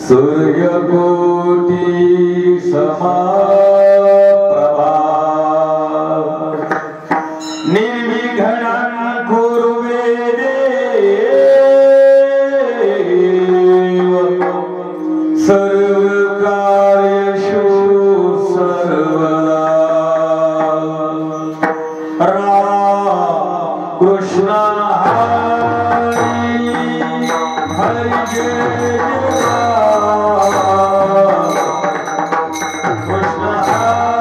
सूर्यकोटि समप्रभा निर्विघ्नं कुरु मे देव सर्वकार्येषु सर्वदा राम कृष्ण हरि हरि जय कृष्ण हरि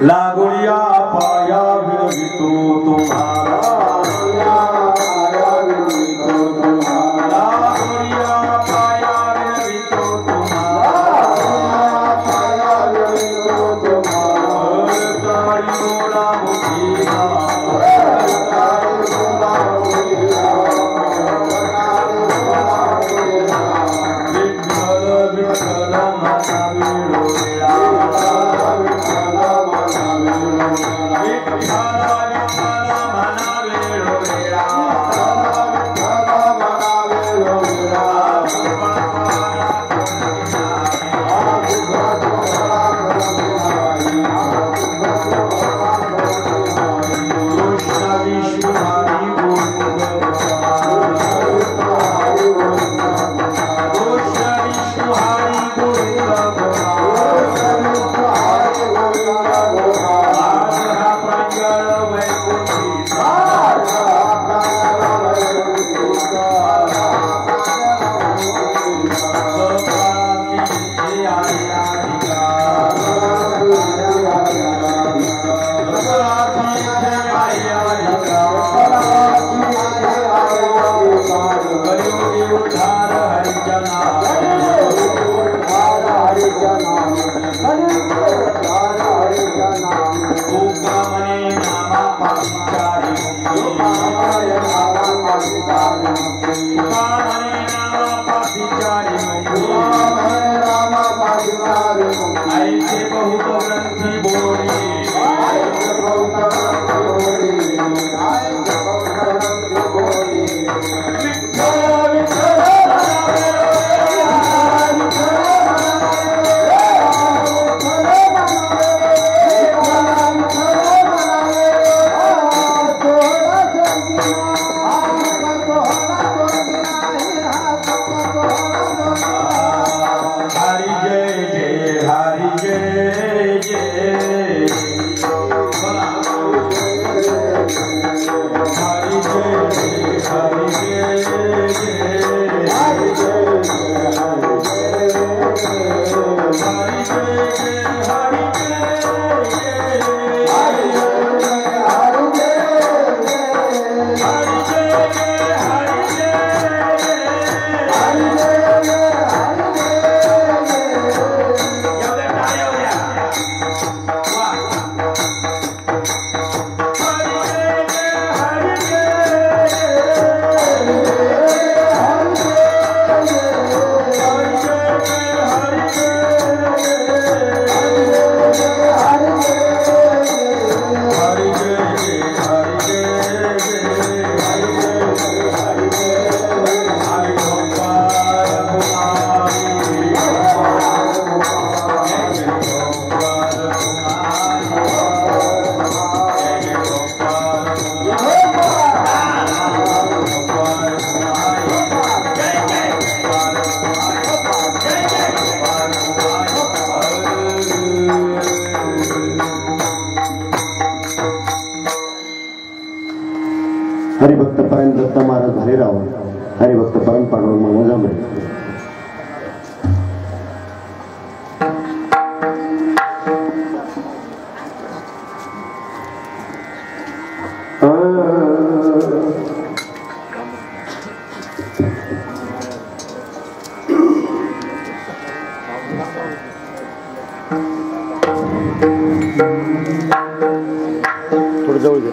लागोया पाया विरहितो तुम्हारा लागोया पाया विरहितो तुम्हारा हरिभक्त पर्यंत दत्त महाराज भालेराव हरिभक्त पर्यंत पांडुरंग मंगळ जांभळे थोडं जवळ घ्या.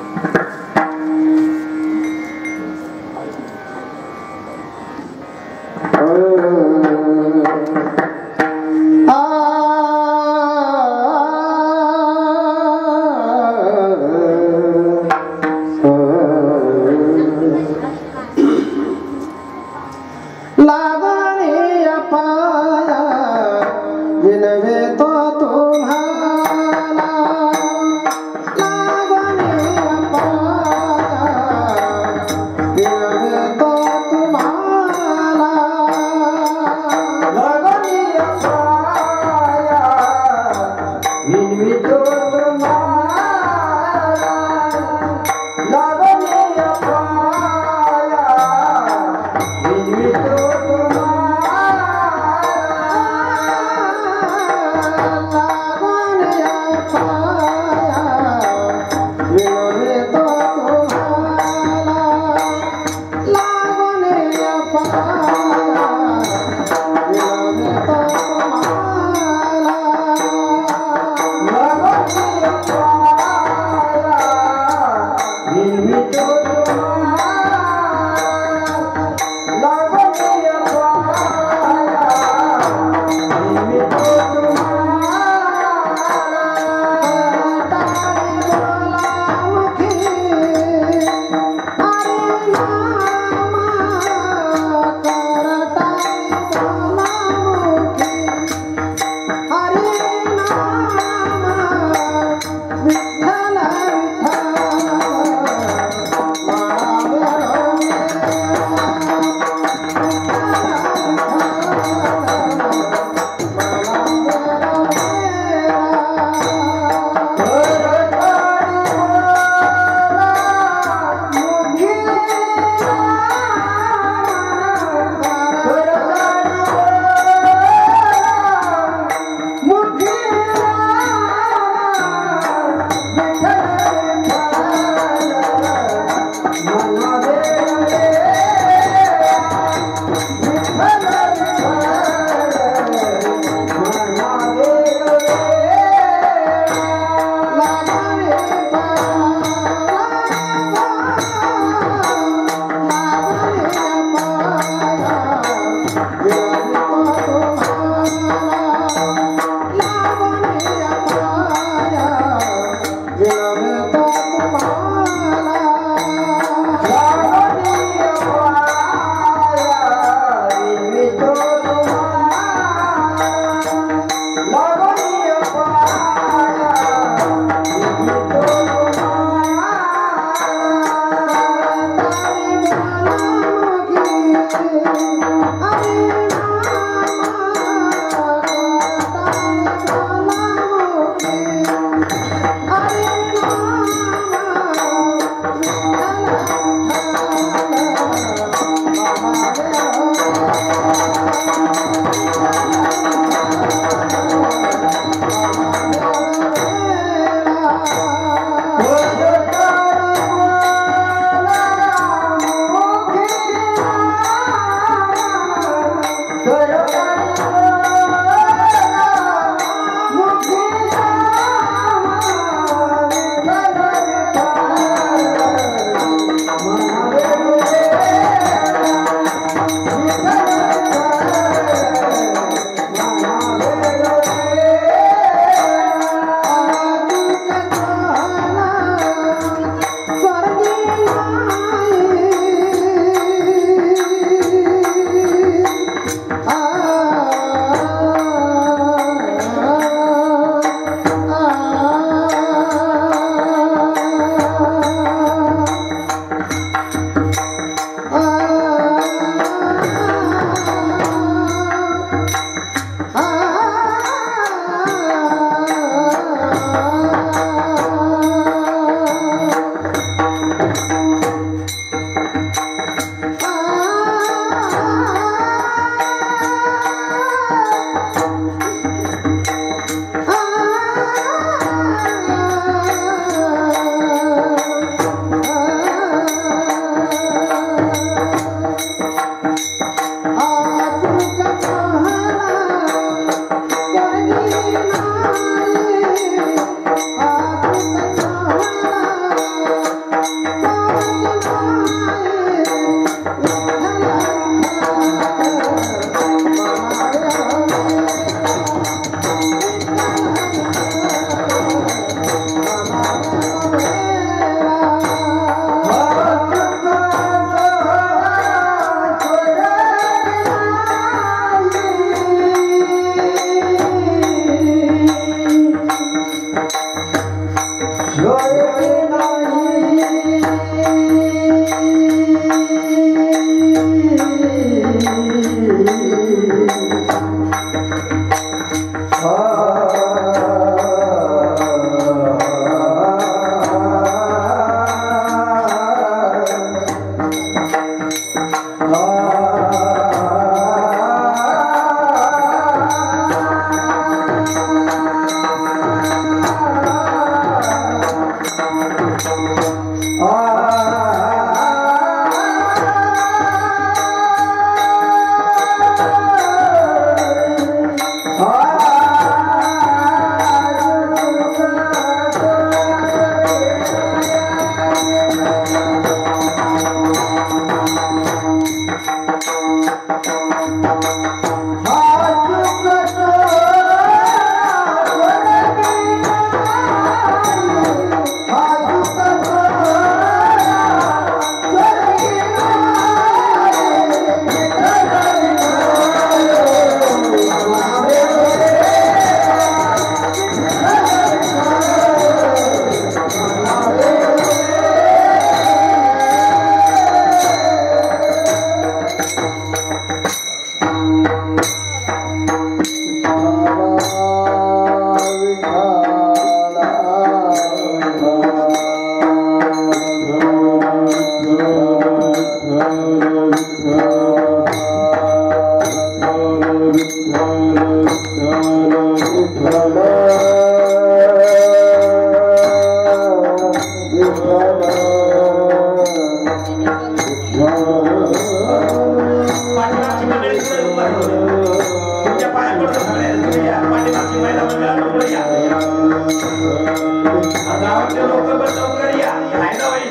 गावातले लोक पण लवकर या फायदा होईल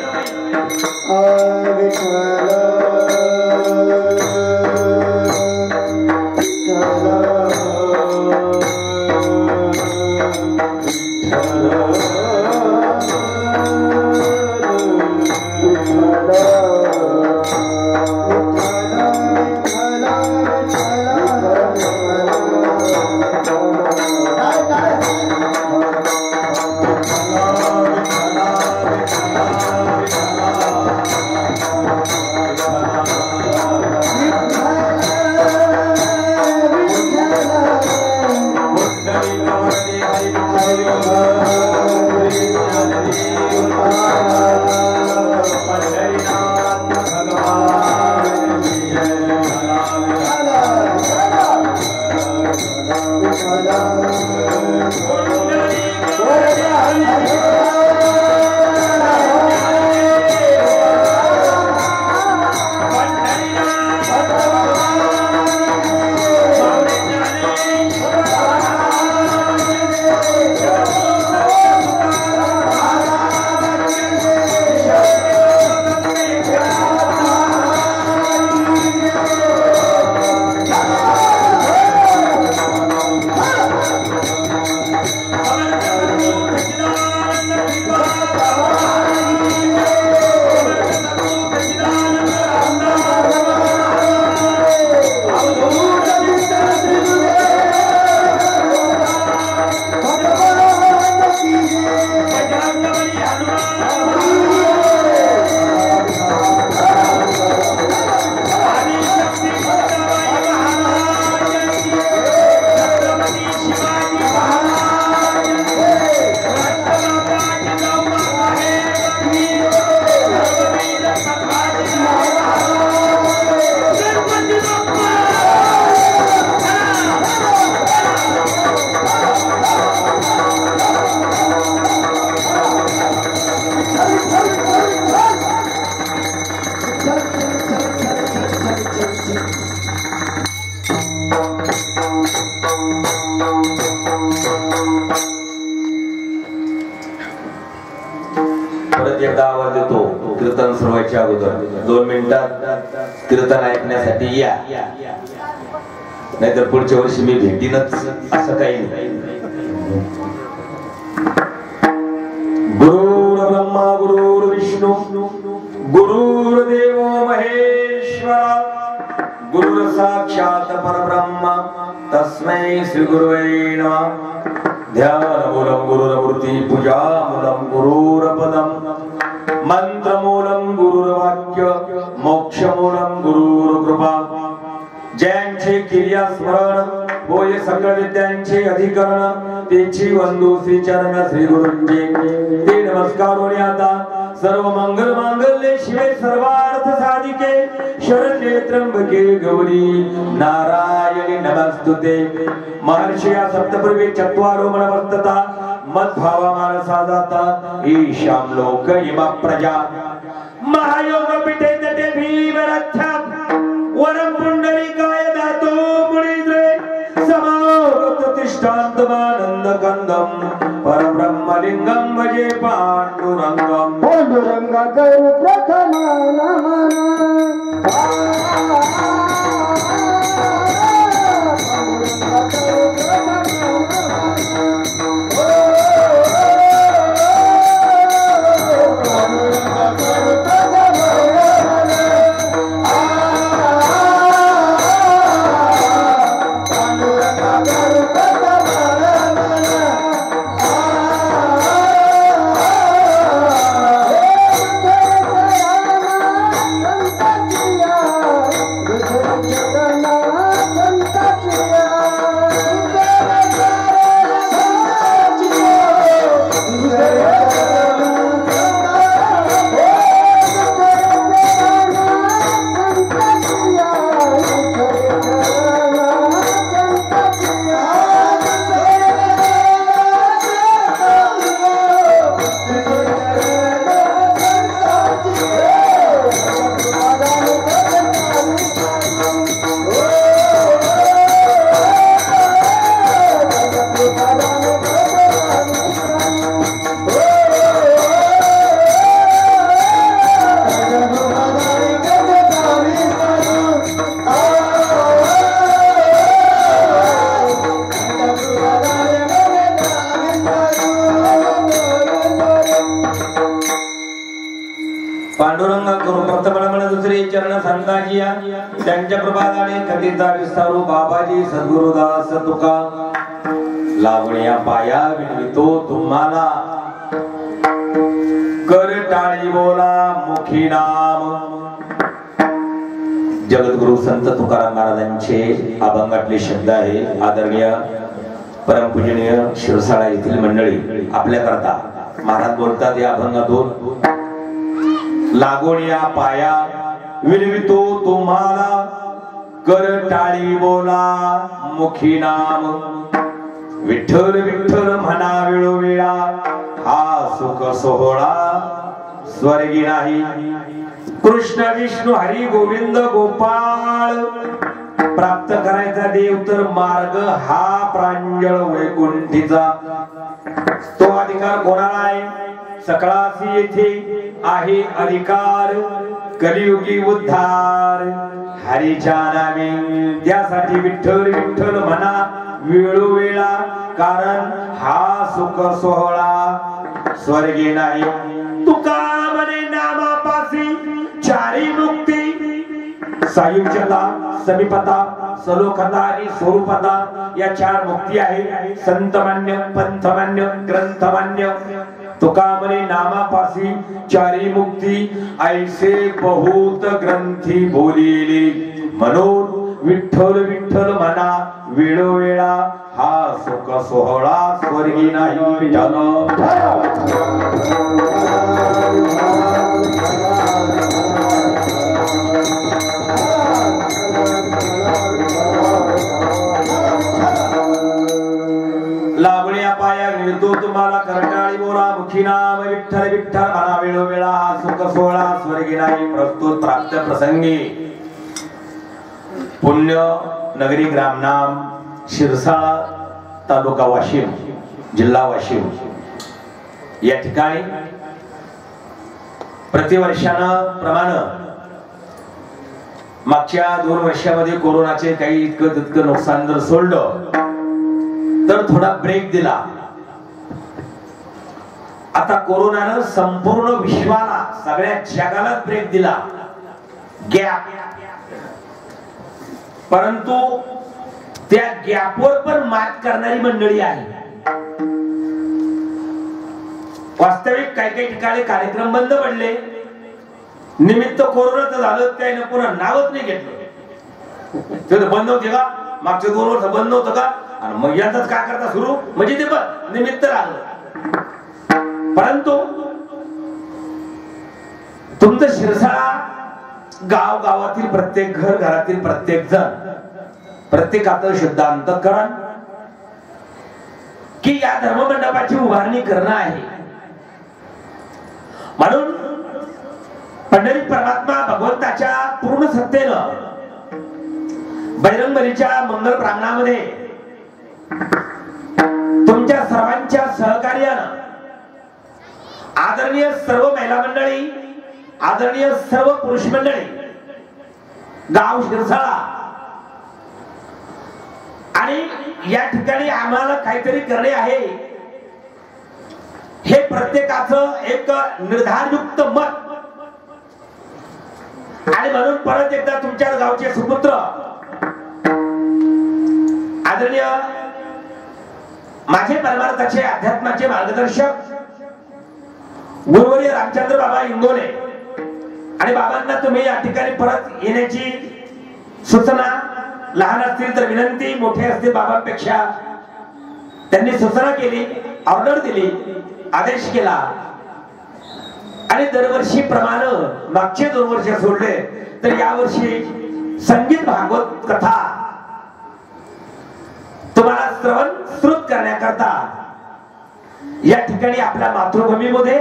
परत एकदा आवाज देतो कीर्तन सुरवायच्या अगोदर 2 मिनिटात कीर्तन ऐकण्यासाठी या नाहीतर पुढच्या वर्षी मी भेटीनच असं काही नाही गुरुर् ब्रह्मा गुरुर् विष्णू गुरुर्देव महेश्वरा गुरुर् साक्षात् परब्रह्म तस्मै श्री गुरुवे नमः ध्यानमूलं गुरुर्मूर्ति पूजामूलं गुरुर्पदं मंत्रमूलं गुरुर्वाक्य मोक्षमूलं गुरुर्कृपा ज्यांचे क्रिया स्मरण होय सकळ विद्यांचे अधिकरण त्यांची वंदू श्री चरण श्री गुरुंचे ते नमस्कार होणे आता सर्व मंगल मांगल्ये शिवे सर्वार्थ साधिके शरण्ये त्र्यंबके गौरी नारायणी नमस्तुते महर्षि सप्तपूर्वे चत्वारो मनवर्तता मद्भावा मानसा जाता ईशां लोक इमा प्रजा महायोग पीठे तटे भीमरथ्यं वरं पुंडरीकाय दातो मुनीन्द्रे समागत तिष्ठान्तमानन्द कंदं परब्रह्मलिंगं भजे पाण्डुरंगं पाण्डुरंगा करू प्रथम नमन संताजी त्यांच्या प्रभाताने कथेचा विस्तारू बाबाजी सद्गुरुदास तुका लावण्या पाया विनवितो तुम्हाला कर टाळी बोला मुखी नाम. जगद्गुरु संत तुकाराम महाराजांचे अभंगातले शब्द आहे. आदरणीय परमपूजनीय शिरसाळा येथील मंडळी आपल्या करता महाराज बोलतात या अभंगातून. लागोनिया पाया विनवितो तुम्हाला कर टाळी बोला मुखी नाम. विठ्ठल विठ्ठल म्हणा वेळोवेळा हा सुख सोहळा स्वर्गी नाही. कृष्ण विष्णू हरी गोविंद गोपाळ प्राप्त करायचा देव तर मार्ग हा प्रांजळ वैकुंठीचा. तो अधिकार कोणाला आहे? सकळासी येथे आहे अधिकार कलियुगी उद्धार हरीच्या नामे. त्यासाठी विठ्ठल विठ्ठल म्हणा वेळोवेळा कारण हा सुख सोहळा स्वर्गी नाही. तुका म्हणे नामापासी चारी मुक्ती सायुज्यता समीपता सलोखता आणि स्वरूपता या चार मुक्ती आहे. संतमान्य पंथमान्य ग्रंथमान्य. तुका म्हणे नामापासी चारी मुक्ती ऐसे बहुत ग्रंथी बोलिले म्हणून विठ्ठल विठ्ठल म्हणा वेळोवेळा हा सुख सोहळा स्वर्गी नाही. लावण्या पाया विनवितो तुम्हाला करटाळी बोला मुखी नाम. विठ्ठल विठ्ठल म्हणा वेळोवेळा हा सुख सोहळा स्वर्गी नाही. प्रस्तुत प्राप्त प्रसंगी पुण्य नगरी ग्रामनाम शिरसाळा तालुका वाशिम जिल्हा वाशिम या ठिकाणी प्रतिवर्षानं प्रमाणे मागच्या 2 वर्षामध्ये कोरोनाचे काही इतकं तितकं नुकसान जर सोडलं तर थोडा ब्रेक दिला. आता कोरोनानं संपूर्ण विश्वाला सगळ्या जगाला ब्रेक दिला गॅप. परंतु त्या गॅपवर पण मात करणारी मंडळी आहे. वास्तविक काही ठिकाणी कार्यक्रम बंद पडले. निमित्त कोरोनाचं झालं त्याने पुन्हा नावच नाही घेतलं. ते बंद होते का? मागचे 2 वर्ष बंद नव्हतं का? आणि मग याचाच काय करता सुरू म्हणजे ते पण निमित्त लागलं. परंतु तुमचं शिरसाळा गाव गावातील प्रत्येक घर घरातील प्रत्येक जण प्रत्येकाचं शुद्ध अंतःकरण की या धर्ममंडपाची उभारणी करणं आहे. म्हणून पंढरीत परमात्मा भगवंताच्या पूर्ण सत्तेनं बजरंगबलीच्या मंगल प्रांगणामध्ये तुमच्या सर्वांच्या सहकार्यानं आदरणीय सर्व महिला मंडळी आदरणीय सर्व पुरुष मंडळी गाव शिरसाळा आणि या ठिकाणी आम्हाला काहीतरी करणे आहे हे प्रत्येकाचं एक निर्धारयुक्त मत. आणि म्हणून परत एकदा तुमच्या गावचे सुपुत्र आदरणीय माझे परमार्थाचे अध्यात्माचे मार्गदर्शक गुरुवर्य रामचंद्र बाबा इंगोले आणि बाबांना तुम्ही या ठिकाणी परत येण्याची सूचना लहान असतील तर विनंती मोठे असतील बाबांपेक्षा त्यांनी सूचना केली ऑर्डर दिली आदेश केला. आणि दरवर्षी प्रमाणे मागचे 2 वर्ष सोडले तर यावर्षी संगीत भागवत कथा तुम्हाला श्रवण श्रुत करण्याकरता या ठिकाणी आपल्या मातृभूमीमध्ये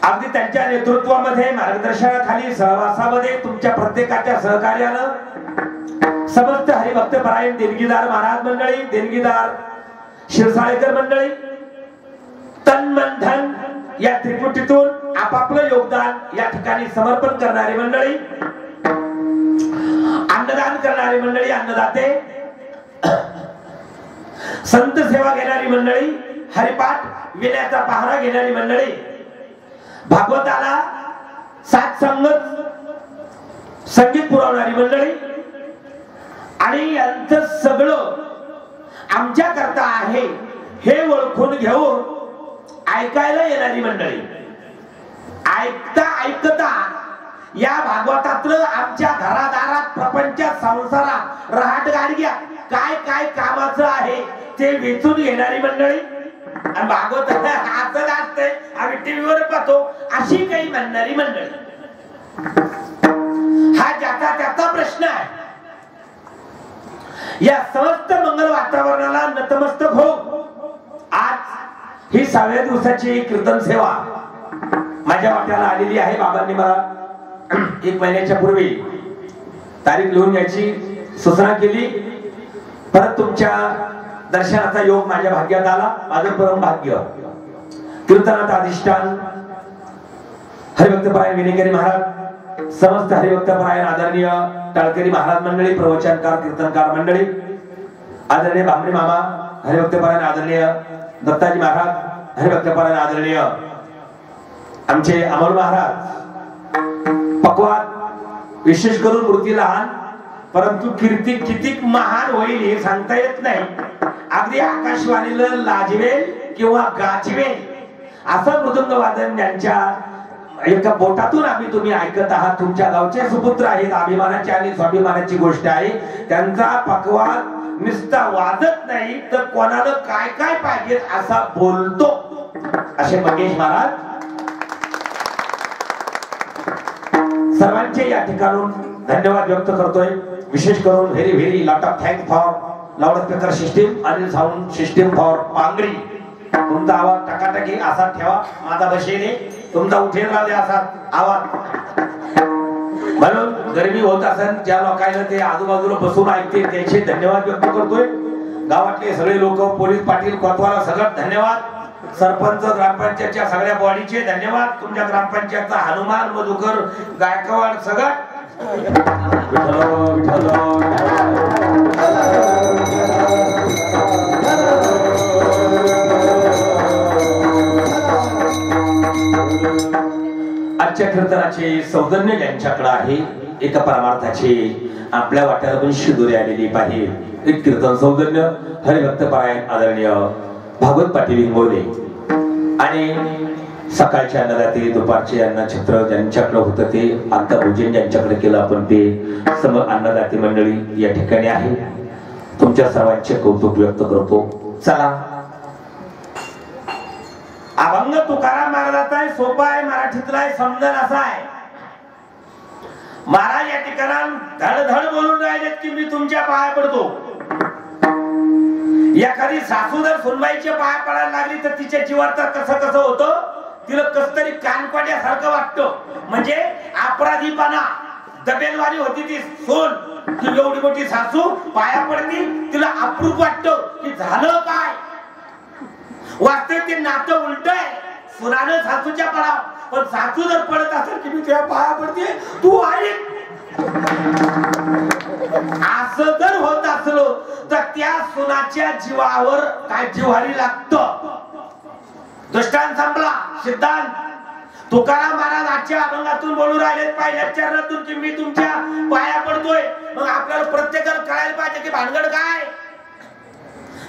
अगदी त्यांच्या नेतृत्वामध्ये मार्गदर्शनाखाली सहवासामध्ये तुमच्या प्रत्येकाच्या सहकार्यानं समस्त हरिभक्त परायण देणगीदार महाराज मंडळी देणगीदार शिरसाळेकर मंडळी तन मन धन या त्रिपुटीतून आपापलं योगदान या ठिकाणी समर्पण करणारी मंडळी अन्नदान करणारी मंडळी अन्नदाते संत सेवा घेणारी मंडळी हरिपाठ विण्याचा पहारा घेणारी मंडळी भागवताला सात संगत संगीत पुरवणारी मंडळी आणि यांचं सगळं आमच्या करता आहे हे ओळखून घेऊन ऐकायला येणारी मंडळी. ऐकता ऐकता या भागवतातलं आमच्या घरादारात प्रपंचात संसारात रहाट गाडग्या काय काय कामाचं आहे ते वेचून घेणारी मंडळी. आणि भागवत असं असतंय आम्ही टीव्हीवर पाहतो अशी काही म्हणणारी मंडळी. हा ज्याचा त्याचा प्रश्न आहे. या समस्त मंगल वातावरणाला नतमस्तक हो. आज ही 6व्या दिवसाची कीर्तन सेवा माझ्या वाट्याला आलेली आहे. बाबांनी मला 1 महिन्याच्या पूर्वी तारीख लिहून याची सूचना केली. परत तुमच्या दर्शनाचा योग माझ्या भाग्यात आला. माझं परम भाग्य. कीर्तनात अधिष्ठान हरिभक्तपरायण विनेकरी महाराज, समस्त हरिभक्तपरायण आदरणीय टाळकरी महाराज मंडळी, प्रवचनकार कीर्तनकार मंडळी, आदरणीय भामरे मामा हरिभक्तपरायण, आदरणीय दत्ताजी महाराज हरिभक्तपरायण, आदरणीय आमचे अमोल महाराज. पक्वाद विशेष करून मूर्ती लहान परंतु कीर्ती किती महान होईल हे सांगता येत नाही. अगदी आकाशवाणीला लाजवेल किंवा गाजवेल असं मृदुंग वादन यांच्या एका बोटातून आम्ही तुम्ही ऐकत आहात. तुमच्या गावचे सुपुत्र आहेत. अभिमानाची आणि स्वाभिमानाची गोष्ट आहे. त्यांचा पक्वाद नुसता वाजत नाही तर कोणाला काय काय पाहिजे असा बोलतो. असे मंगेश महाराज. सर्वांचे या ठिकाणून धन्यवाद व्यक्त करतोय. विशेष करून very very lot of thanks for loud speaker system आणि साऊंड सिस्टीम फॉर पांगरी. तुमचा आवाज टकाटकी असा ठेवा. माझा बसेने तुमचा उठेल राहू असा आवाज. म्हणून गरमी होत असेल ज्या लोकांना ते आजूबाजूला बसून ऐकते त्यांचे धन्यवाद व्यक्त करतोय. गावातले सगळे लोक, पोलीस पाटील, कोतवाल सगळं धन्यवाद. सरपंच, ग्रामपंचायतच्या सगळ्या बॉडीचे धन्यवाद. तुमच्या ग्रामपंचायतचा हनुमान, मधुकर, गायकवाड सगळं आजच्या कीर्तनाचे सौजन्य ज्यांच्याकडे आहे एका परमार्थाचे आपल्या वाट्याला पण शिदोरी आलेली पाहिजे. एक कीर्तन सौजन्य हरिभक्तपरायण आदरणीय भागवत पाटील इंगोले आणि सकाळच्या अन्नदाते दुपारचे अन्नछत्र ज्यांच्याकडे होतं ते आता भोजन ज्यांच्याकडे केलं आपण ते सर्व अन्नदाते मंडळी या ठिकाणी आहे. तुमच्या सर्वांचे कौतुक व्यक्त करतो. चला, अभंग तुकाराम महाराजाचा आहे, सोपा आहे, मराठीतला आहे, समजन असा आहे. महाराज या ठिकाणात धडधड बोलून राहिलेत की मी तुमच्या पाया पडतो. एखादी सासू जर सुनबाईच्या पाया पडायला लागली तर तिच्या जीवात कसं कसं होतं. तिला कस तरी कानपाड्यासारखं वाटतं. म्हणजे अपराधीपणा, दबेलवारी होती ती सोन की एवढी मोठी सासू पाया पडती, तिला अप्रूप वाटतं की झालं काय. वास्तविक ते नातं उलट आहे. सुनानं सासूच्या पडा, पण सासू जर पडत असेल की मी तुझ्या पाया पडते तू ऐक, असं जर होत असलो तर त्या सुनाच्या जीवावर काय जिव्हारी लागतं. दृष्टांत संपला. सिद्धांत तुकाराम महाराज आजच्या अभंगातून बोलून राहिले पहिल्या चरणातून की मी तुमच्या पाया पडतोय. मग आपल्याला प्रत्येकाला कळायला पाहिजे की भानगड काय.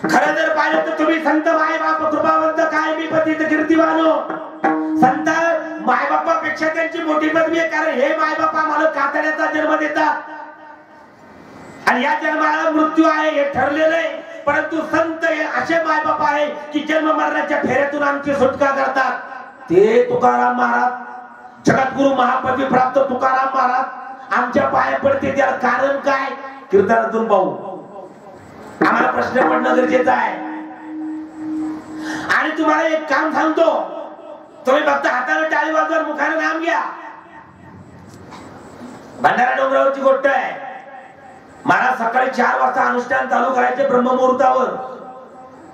खरं जर पाहिलं तर तुम्ही संत माय बाप कृपावंत काय मी पतित कीर्तिवानो. संत माय बापापेक्षा त्यांची मोठी पदवी आहे. कारण हे माय बाप आम्हाला कातड्याचा जन्म देतात आणि या जन्माला मृत्यू आहे हे ठरलेलं आहे. परंतु संत हे असे माय बाप आहे की जन्म मरणाच्या फेऱ्यातून आमची सुटका करतात. ते तुकाराम महाराज, जगद्गुरु महापदवी प्राप्त तुकाराम महाराज आमच्या पाया पडते. त्याला कारण काय कीर्तनातून पाहू. आम्हाला प्रश्न पडणं गरजेचं आहे. आणि तुम्हाला एक काम सांगतो, तुम्ही फक्त हाताने टाळी वाजवा, मुखाने नाम घ्या. भंडारा डोंगरावरची गोष्ट आहे. महाराज सकाळी 4 वाजता अनुष्ठान चालू करायचे ब्रह्ममुहूर्तावर.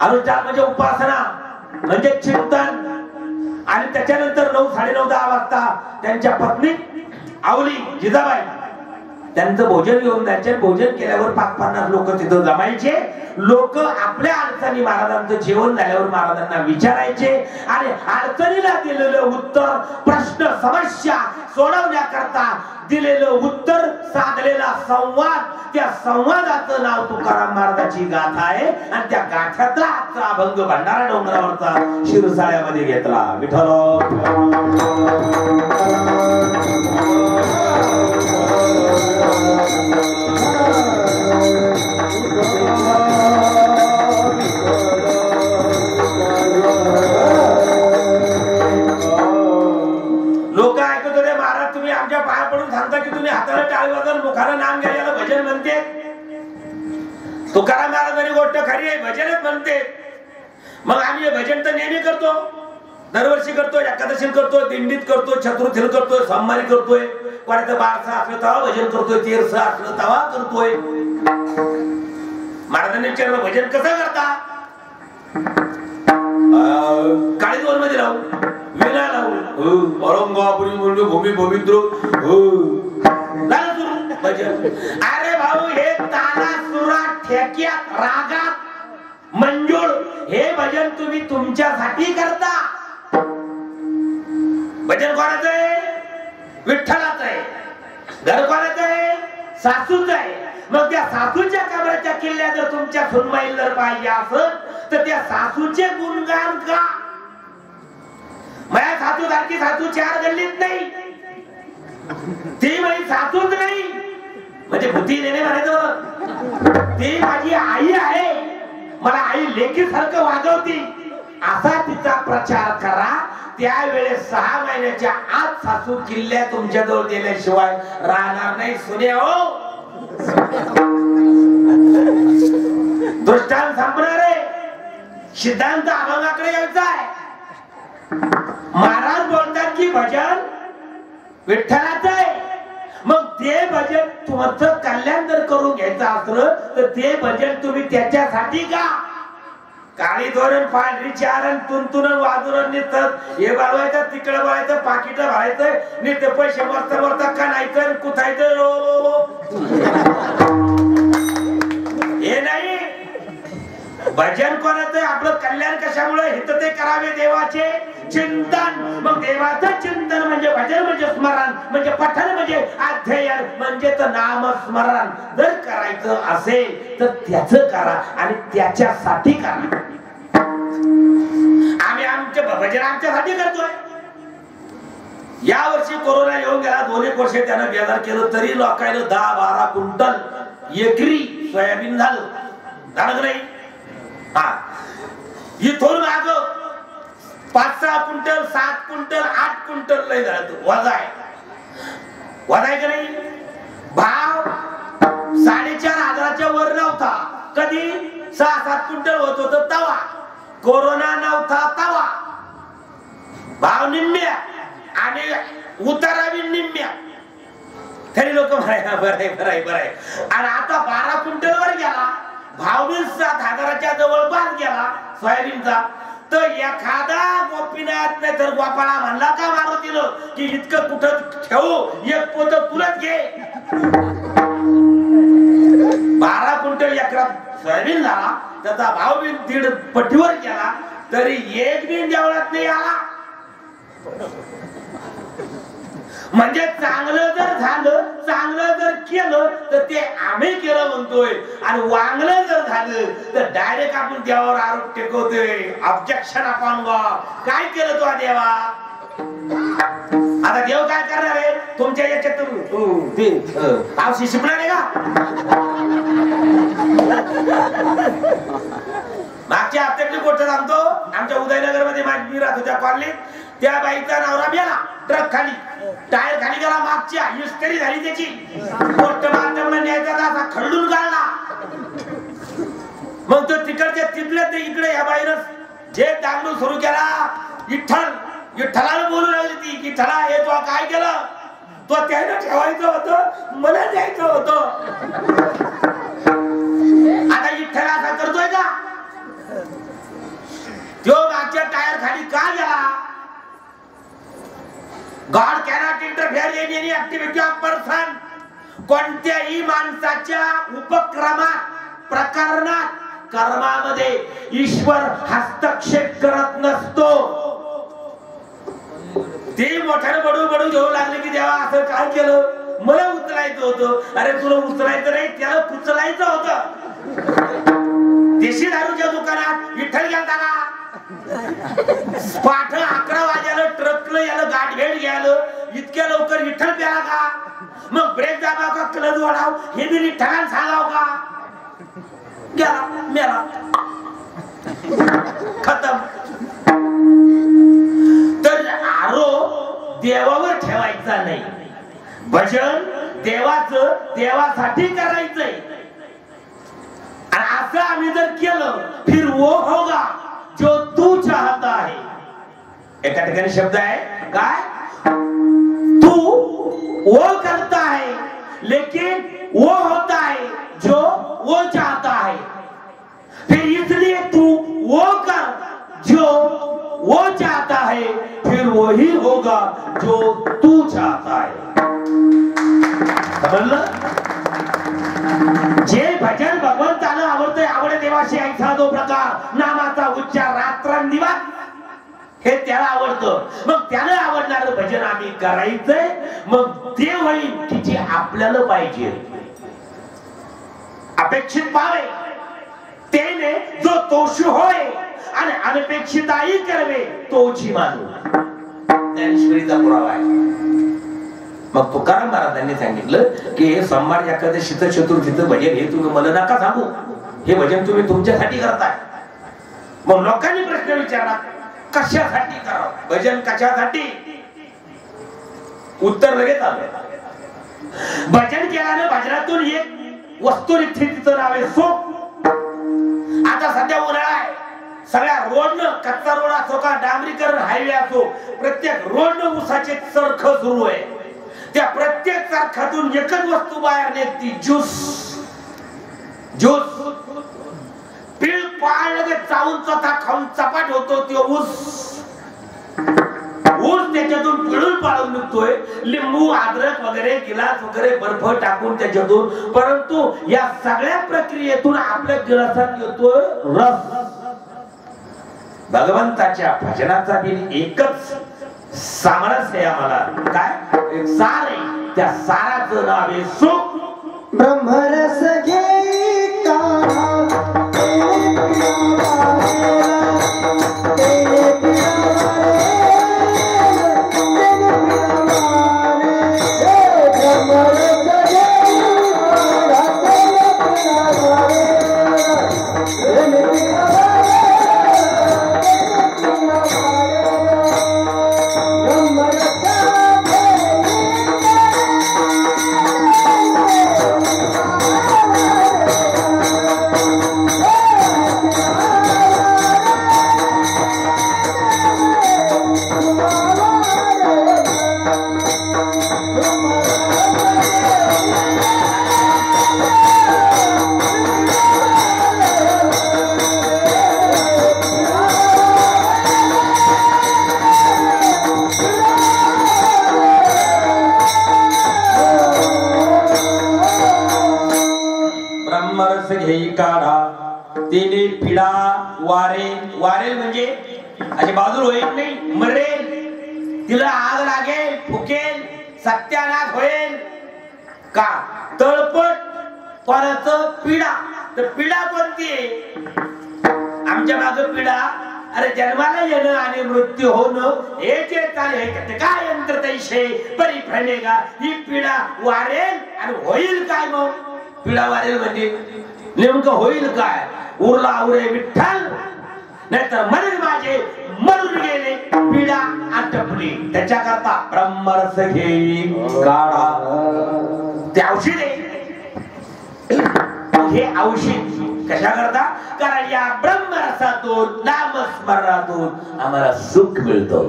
अनुष्ठान म्हणजे उपासना म्हणजे चिंतन. आणि त्याच्यानंतर 9, 9:30, 10 वाजता त्यांच्या पत्नी आवली जिजाबाई त्यांचं भोजन घेऊन जायचे. भोजन केल्यावर 5-50 लोक तिथं जमायचे. लोक आपल्या अडचणी महाराजांचं जेवण झाल्यावर महाराजांना विचारायचे आणि अडचणीला दिलेलं उत्तर, प्रश्न समस्या सोडवण्याकरता दिलेलं उत्तर, साधलेला संवाद, त्या संवादाचं नाव तुकाराम महाराजांची गाथा आहे. आणि त्या गाथ्यातला आजचा अभंग भंडारा डोंगरावरचा शिरसाळ्यामध्ये घेतला. विठ्ठल लोक ऐकत होते, महाराज तुम्ही आमच्या पाया पडून सांगता की तुम्ही हाताला टाळी वाजवून मुखाला नाम घ्यायला भजन म्हणते. तुकाराम महाराजांनी गोष्ट खरी आहे, भजनच म्हणते. मग आम्ही हे भजन तर नेहमी करतो, दरवर्षी करतो, एकादशीला करतो, दिंडीत करतो, चतुर्थीला करतोय, सोमवारी करतोय, कोणाचं 12 असलं तेव्हा भजन करतोय, 13 असलं तेव्हा करतोय. महाराजांनी विचारलं भजन कसं करता? काळीजोर मध्ये राहू, विना लावू, औरंगापुरी म्हणजे भूमी पवित्र भजन. अरे भाऊ, हे ताला सुरात ठेक्यात रागात मंजूळ हे भजन तुम्ही तुमच्यासाठी करता. भजन कोणाचं आहे? विठ्ठलाचं आहे. घर कोणाचं आहे? सासूचं आहे. मग त्या सासूच्या कमराच्या किल्ल्यात जर तुमच्या सुनबाईला जर पाहिजे असत तर त्या सासूचे गुणगान का? माझ्या सासू सारखी सासू 4 गल्लीत नाही, ती माझी सासूच नाही म्हणजे भूती नेणे म्हणायचं. ती माझी आई आहे, मला आई लेकीसारखं वागवती असा तिचा प्रचार करा. त्यावेळेस 6 महिन्याच्या आत सासू किल्ल्या तुमच्याजवळ दिल्याशिवाय राहणार नाही. सुने हो, दृष्टांत संपणार आहे. सिद्धांत अभंगाकडे यायचा आहे. महाराज बोलतात की भजन विठ्ठलाचं आहे. मग ते भजन तुमचं कल्याण जर करून घ्यायचं असलं तर ते भजन तुम्ही त्याच्यासाठी का? काळी धोरण, पांढरी चारण, तुंतुन वाजून निघतात, हे बळवायचं, तिकडे बळायचं, पाकिट भरायचं, निघते पैसे मरता मरता काढायचं, कुठायचं, हे नाही. भजन कोणाचं? आपलं कल्याण कशामुळे? हित ते करावे देवाचे चिंतन. मग देवाचं चिंतन म्हणजे भजन, म्हणजे स्मरण, म्हणजे पठण, म्हणजे अध्ययन, म्हणजे तर नामस्मरण जर करायचं असेल तर त्याचं करा आणि त्याच्यासाठी करा. आम्ही आमचे भजन आमच्यासाठी करतोय. या वर्षी कोरोना येऊन गेला, 2-1 वर्ष त्यानं बेजार केलं तरी लोकांना 10-12 क्विंटल एकरी सोयाबीन झालं. झालं नाही? हा, इथून माग 5-6 क्विंटल, 7 क्विंटल, 8 क्विंटल लय झालं. वजा आहे, वजा आहे का नाही? भाव 4,500 वर नव्हता. कधी 6-7 क्विंटल होत होत तवा. कोरोना नव्हता तवा भाव निम्म्या आणि उतारा बी निम्म्या. तरी लोक म्हणाय बरं. आणि आता 12 क्विंटल वर गेला, भाव बी 7,000च्या जवळपास गेला सोयाबीनचा. तर एखादा गोपीनाथ नाही तर गोपाळा म्हणला का मारुतीनं की इतकं कुठं ठेवू, एक पोत तुलाच घे. 12 क्विंटल एकरात सोयाबीन झाला, त्याचा भाव बी 1.5 पटीवर गेला, तरी एक बी देवळात नाही आला. म्हणजे चांगलं जर झालं, चांगलं जर केलं तर ते आम्ही केलं म्हणतोय, आणि वांगलं जर झालं तर डायरेक्ट आपण देवावर आरोप टेकवतोय. ऑब्जेक्शन आपण काय केलं तो देवा? आता देव काय करणार आहे? तुमच्या याच्यातून पावशी शिकणार आहे का? मागच्या हप्त्यातली गोष्ट सांगतो. आमच्या उदयनगर मध्ये माझी राहत होत्या कॉलनीत, त्या बाईचा नवरा मेला ट्रक खाली, टायर खाली गेला, मागच्या इस्त्री झाली त्याची. गोष्ट माध्यमाला न्यायचा असा खरडून काढला. मग तो तिकडच्या तिथल्या ते इकडे या बाईनं जे दांगडू सुरू केला. विठ्ठलाला बोलू लागली ती, विठ्ठला हे तो काय केलं? तो त्याला ठेवायचं होतं, मला द्यायचं होतं. आता विठ्ठल असा करतोय का? तो मागच्या टायर खाली का गेला? God cannot interfere in any activity of person. कोणत्याही माणसाच्या उपक्रमात प्रकरणात कर्मामध्ये ईश्वर हस्तक्षेप करत नसतो. ते मोठ्याने बडू घेऊ लागले की देवा असं काय केलं, मला उचलायचं होतं. अरे तुला उचलायचं नाही, त्याला उचलायचं होतं. देशी दारूच्या दुकानात विठ्ठल गेलता का? पाठ 11 वाजायला ट्रकला याला गाठभेट घ्यायला इतक्या लवकर विठ्ठल प्याला का? मग ब्रेक दाबाव का, क्लच वाढाव हे बी विठ्ठलाला सांगाव का? गेला मेला खतम. तर आरोप देवावर ठेवायचा नाही. भजन देवाचं देवासाठी करायचंय. आणि असं आम्ही जर केलं फिर वो होगा जो तू चाहता है. एका ठिकाणी शब्द आहे काय, तू वो करता है लेकिन वो होता है जो वो चाहता है. फिर इसलिए तू वो कर जो वो चाहता है, फिर वही होगा जो तू चाहता है. समजलं? जे भजन भगवंताला आवडतंय, आवडे देवाशी ऐसा जो प्रकार नामाचा उच्चार रात्रंदिवस हे त्याला आवडतं. मग त्याला आवडणारं भजन आम्ही करायचंय. मग ते होईल की जे आपल्याला पाहिजे, अपेक्षित पावे तेने जो तोषी होय आणि अनपेक्षिताही करवे तोची मानू. ज्ञानेश्वरीचा पुरावा आहे. मग तुकाराम महाराजांनी सांगितलं की हे सोमवार एकादशीचं चतुर्थीचं भजन हे तुम्ही मला नका सांगू, हे भजन तुम्ही तुमच्यासाठी करताय. मग लोकांनी प्रश्न विचारला कशासाठी करावं भजन, कशासाठी? उत्तर लगेच आलं. भजन केल्याने भजनातून एक वस्तुनिष्ठ तिचं नाव आहे सुख. आता सध्या उन्हाळा आहे, सगळ्या रोडनं, कच्चा रोड असो का डांबरीकरण हायवे असो, प्रत्येक रोडनं उसाचे चरख सुरू आहे. त्या प्रत्येक चरखातून एकच वस्तू बाहेर निघती, ज्यूस. ज्यूस पीळ पाळलं चावून चथा खाऊन चपाट होतो तो ऊस. ऊस त्याच्यातून पिळून पाळून निघतोय. लिंबू, अद्रक वगैरे, गिलास वगैरे, बर्फ टाकून त्याच्यातून. परंतु या सगळ्या प्रक्रियेतून आपल्या गिलासात येतोय रस. भगवंताच्या भजनाचा बिन एकच सामरस आहे आम्हाला, काय? एक सार आहे. त्या साराचं नाव आहे सुख. ब्रह्मरस घे काढा तिने पिढा वारेल. वारेल म्हणजे अशी बाजूला होईल नाही, मरेल. तिला आग लागेल, फुकेल, सत्यानाश होईल. का? तळपट कोणाचं? पिढा. तर पिढा कोणती आहे? आमच्या मागं पिढा. अरे जन्माला येणं आणि मृत्यू होणं हे जे चाले काय यंत्र तैशे परिभ्रमेगा. ही पिढा वारेल आणि होईल काय? मग पिढा वारेल म्हणजे नेमकं होईल काय? उरला उरे विठ्ठल, नाहीतर मरण माझे मरून गेले, पिढा आटपली. त्याच्याकरता ब्रह्मरस घेई काढा. ते औषध आहे. हे औषध कशा करता? कारण या ब्रह्मरसातून, नामस्मरणातून आम्हाला सुख मिळतं.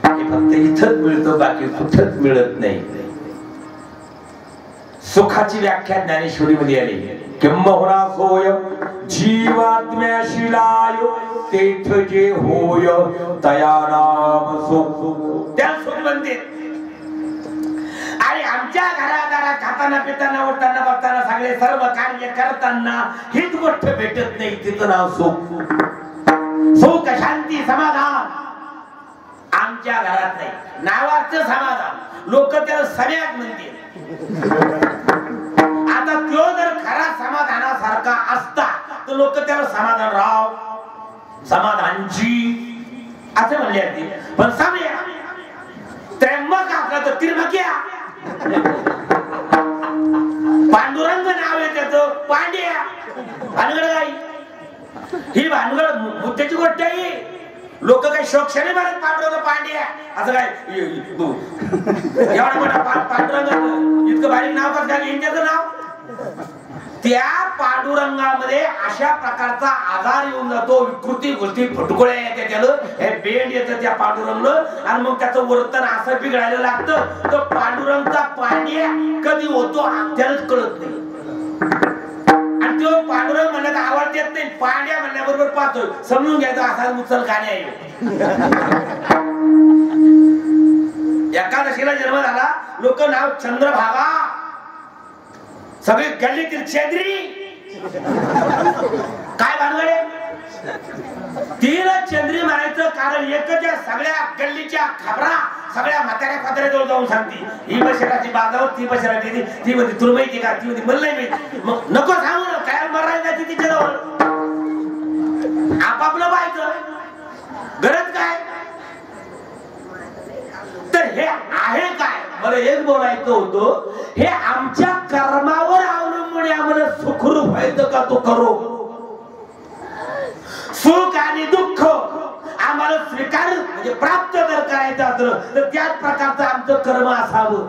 हे फक्त इथंच मिळतं, बाकी कुठंच मिळत नाही. सुखाची व्याख्या ज्ञानेश्वरी मध्ये आली. किंबहुना सोय जीवात्म्याशिलाय तेथ जे होय तया नाम सुख. त्या सुख म्हणते. आणि आमच्या घरादारात खाताना पिताना उठताना बघताना सगळे सर्व कार्य करताना हीच गोष्ट भेटत नाही, तिचं नाव सुख. सुख शांती समाधान आमच्या घरात नाही. नावाचं समाधान लोक त्याला सम्याक म्हणते. आता तो जर खरा समाधानासारखा असता तर लोक त्याला समाधान राव समाधानची असं म्हणले असते. पण सम्या त्र्यंबक असला तर त्रिमक्या. पांडुरंग नाव आहे त्याचं, पांड्या. भानगड काही ही भानगड मुद्द्याची गोष्ट आहे. लोक काही शोक्षणे म्हणत पांडुरंग पांड्या असं काय एवढा मोठा पांडुरंग इतकं बारीक नाव कसं काय इंडियाचं नाव. त्या पांडुरंगामध्ये अशा प्रकारचा आजार येऊन जातो, विकृती गोष्टी फुटकुळे येते, त्याला हे बेंड येतं त्या पांडुरंगनं आणि मग त्याचं वर्तन असं बिघडायला लागतं. तो पांडुरंगचा पांड्या कधी होतो त्यालाच कळत नाही. आणि तो पांडुरंग म्हणण्यात आवाज देत नाही, पांड्या म्हणल्याबरोबर पाहतोय. समजून घ्यायचं असा मुसल गाणे आहे. एकादशीला जन्म झाला, लोक नाव चंद्रभागा, सगळी गल्लीतील चेंद्री. काय भानगडे तिला चंद्री म्हणायचं कारण एकच्या सगळ्या गल्लीच्या खबरा सगळ्या म्हाताऱ्या फातऱ्याजवळ जाऊन सांगते. ही बशेराची बाजावर ती बशेरा देते, ती म्हणते तुला माहिती का, ती म्हणते मला नाही माहिती. मग नको सांगू ना, काय मरायला जाते तिच्याजवळ. आपापलं पाहायचं, गरज काय. तर हे आहे काय मला एक बोलायचं होतं. हे आमच्या कर्मावर अवलंबून आम्हाला सुखरूप व्हायचं का तो करो. सुख आणि दुःख आम्हाला स्वीकार म्हणजे प्राप्त जर करायचं असलं तर त्याच प्रकारचं आमचं कर्म असावं.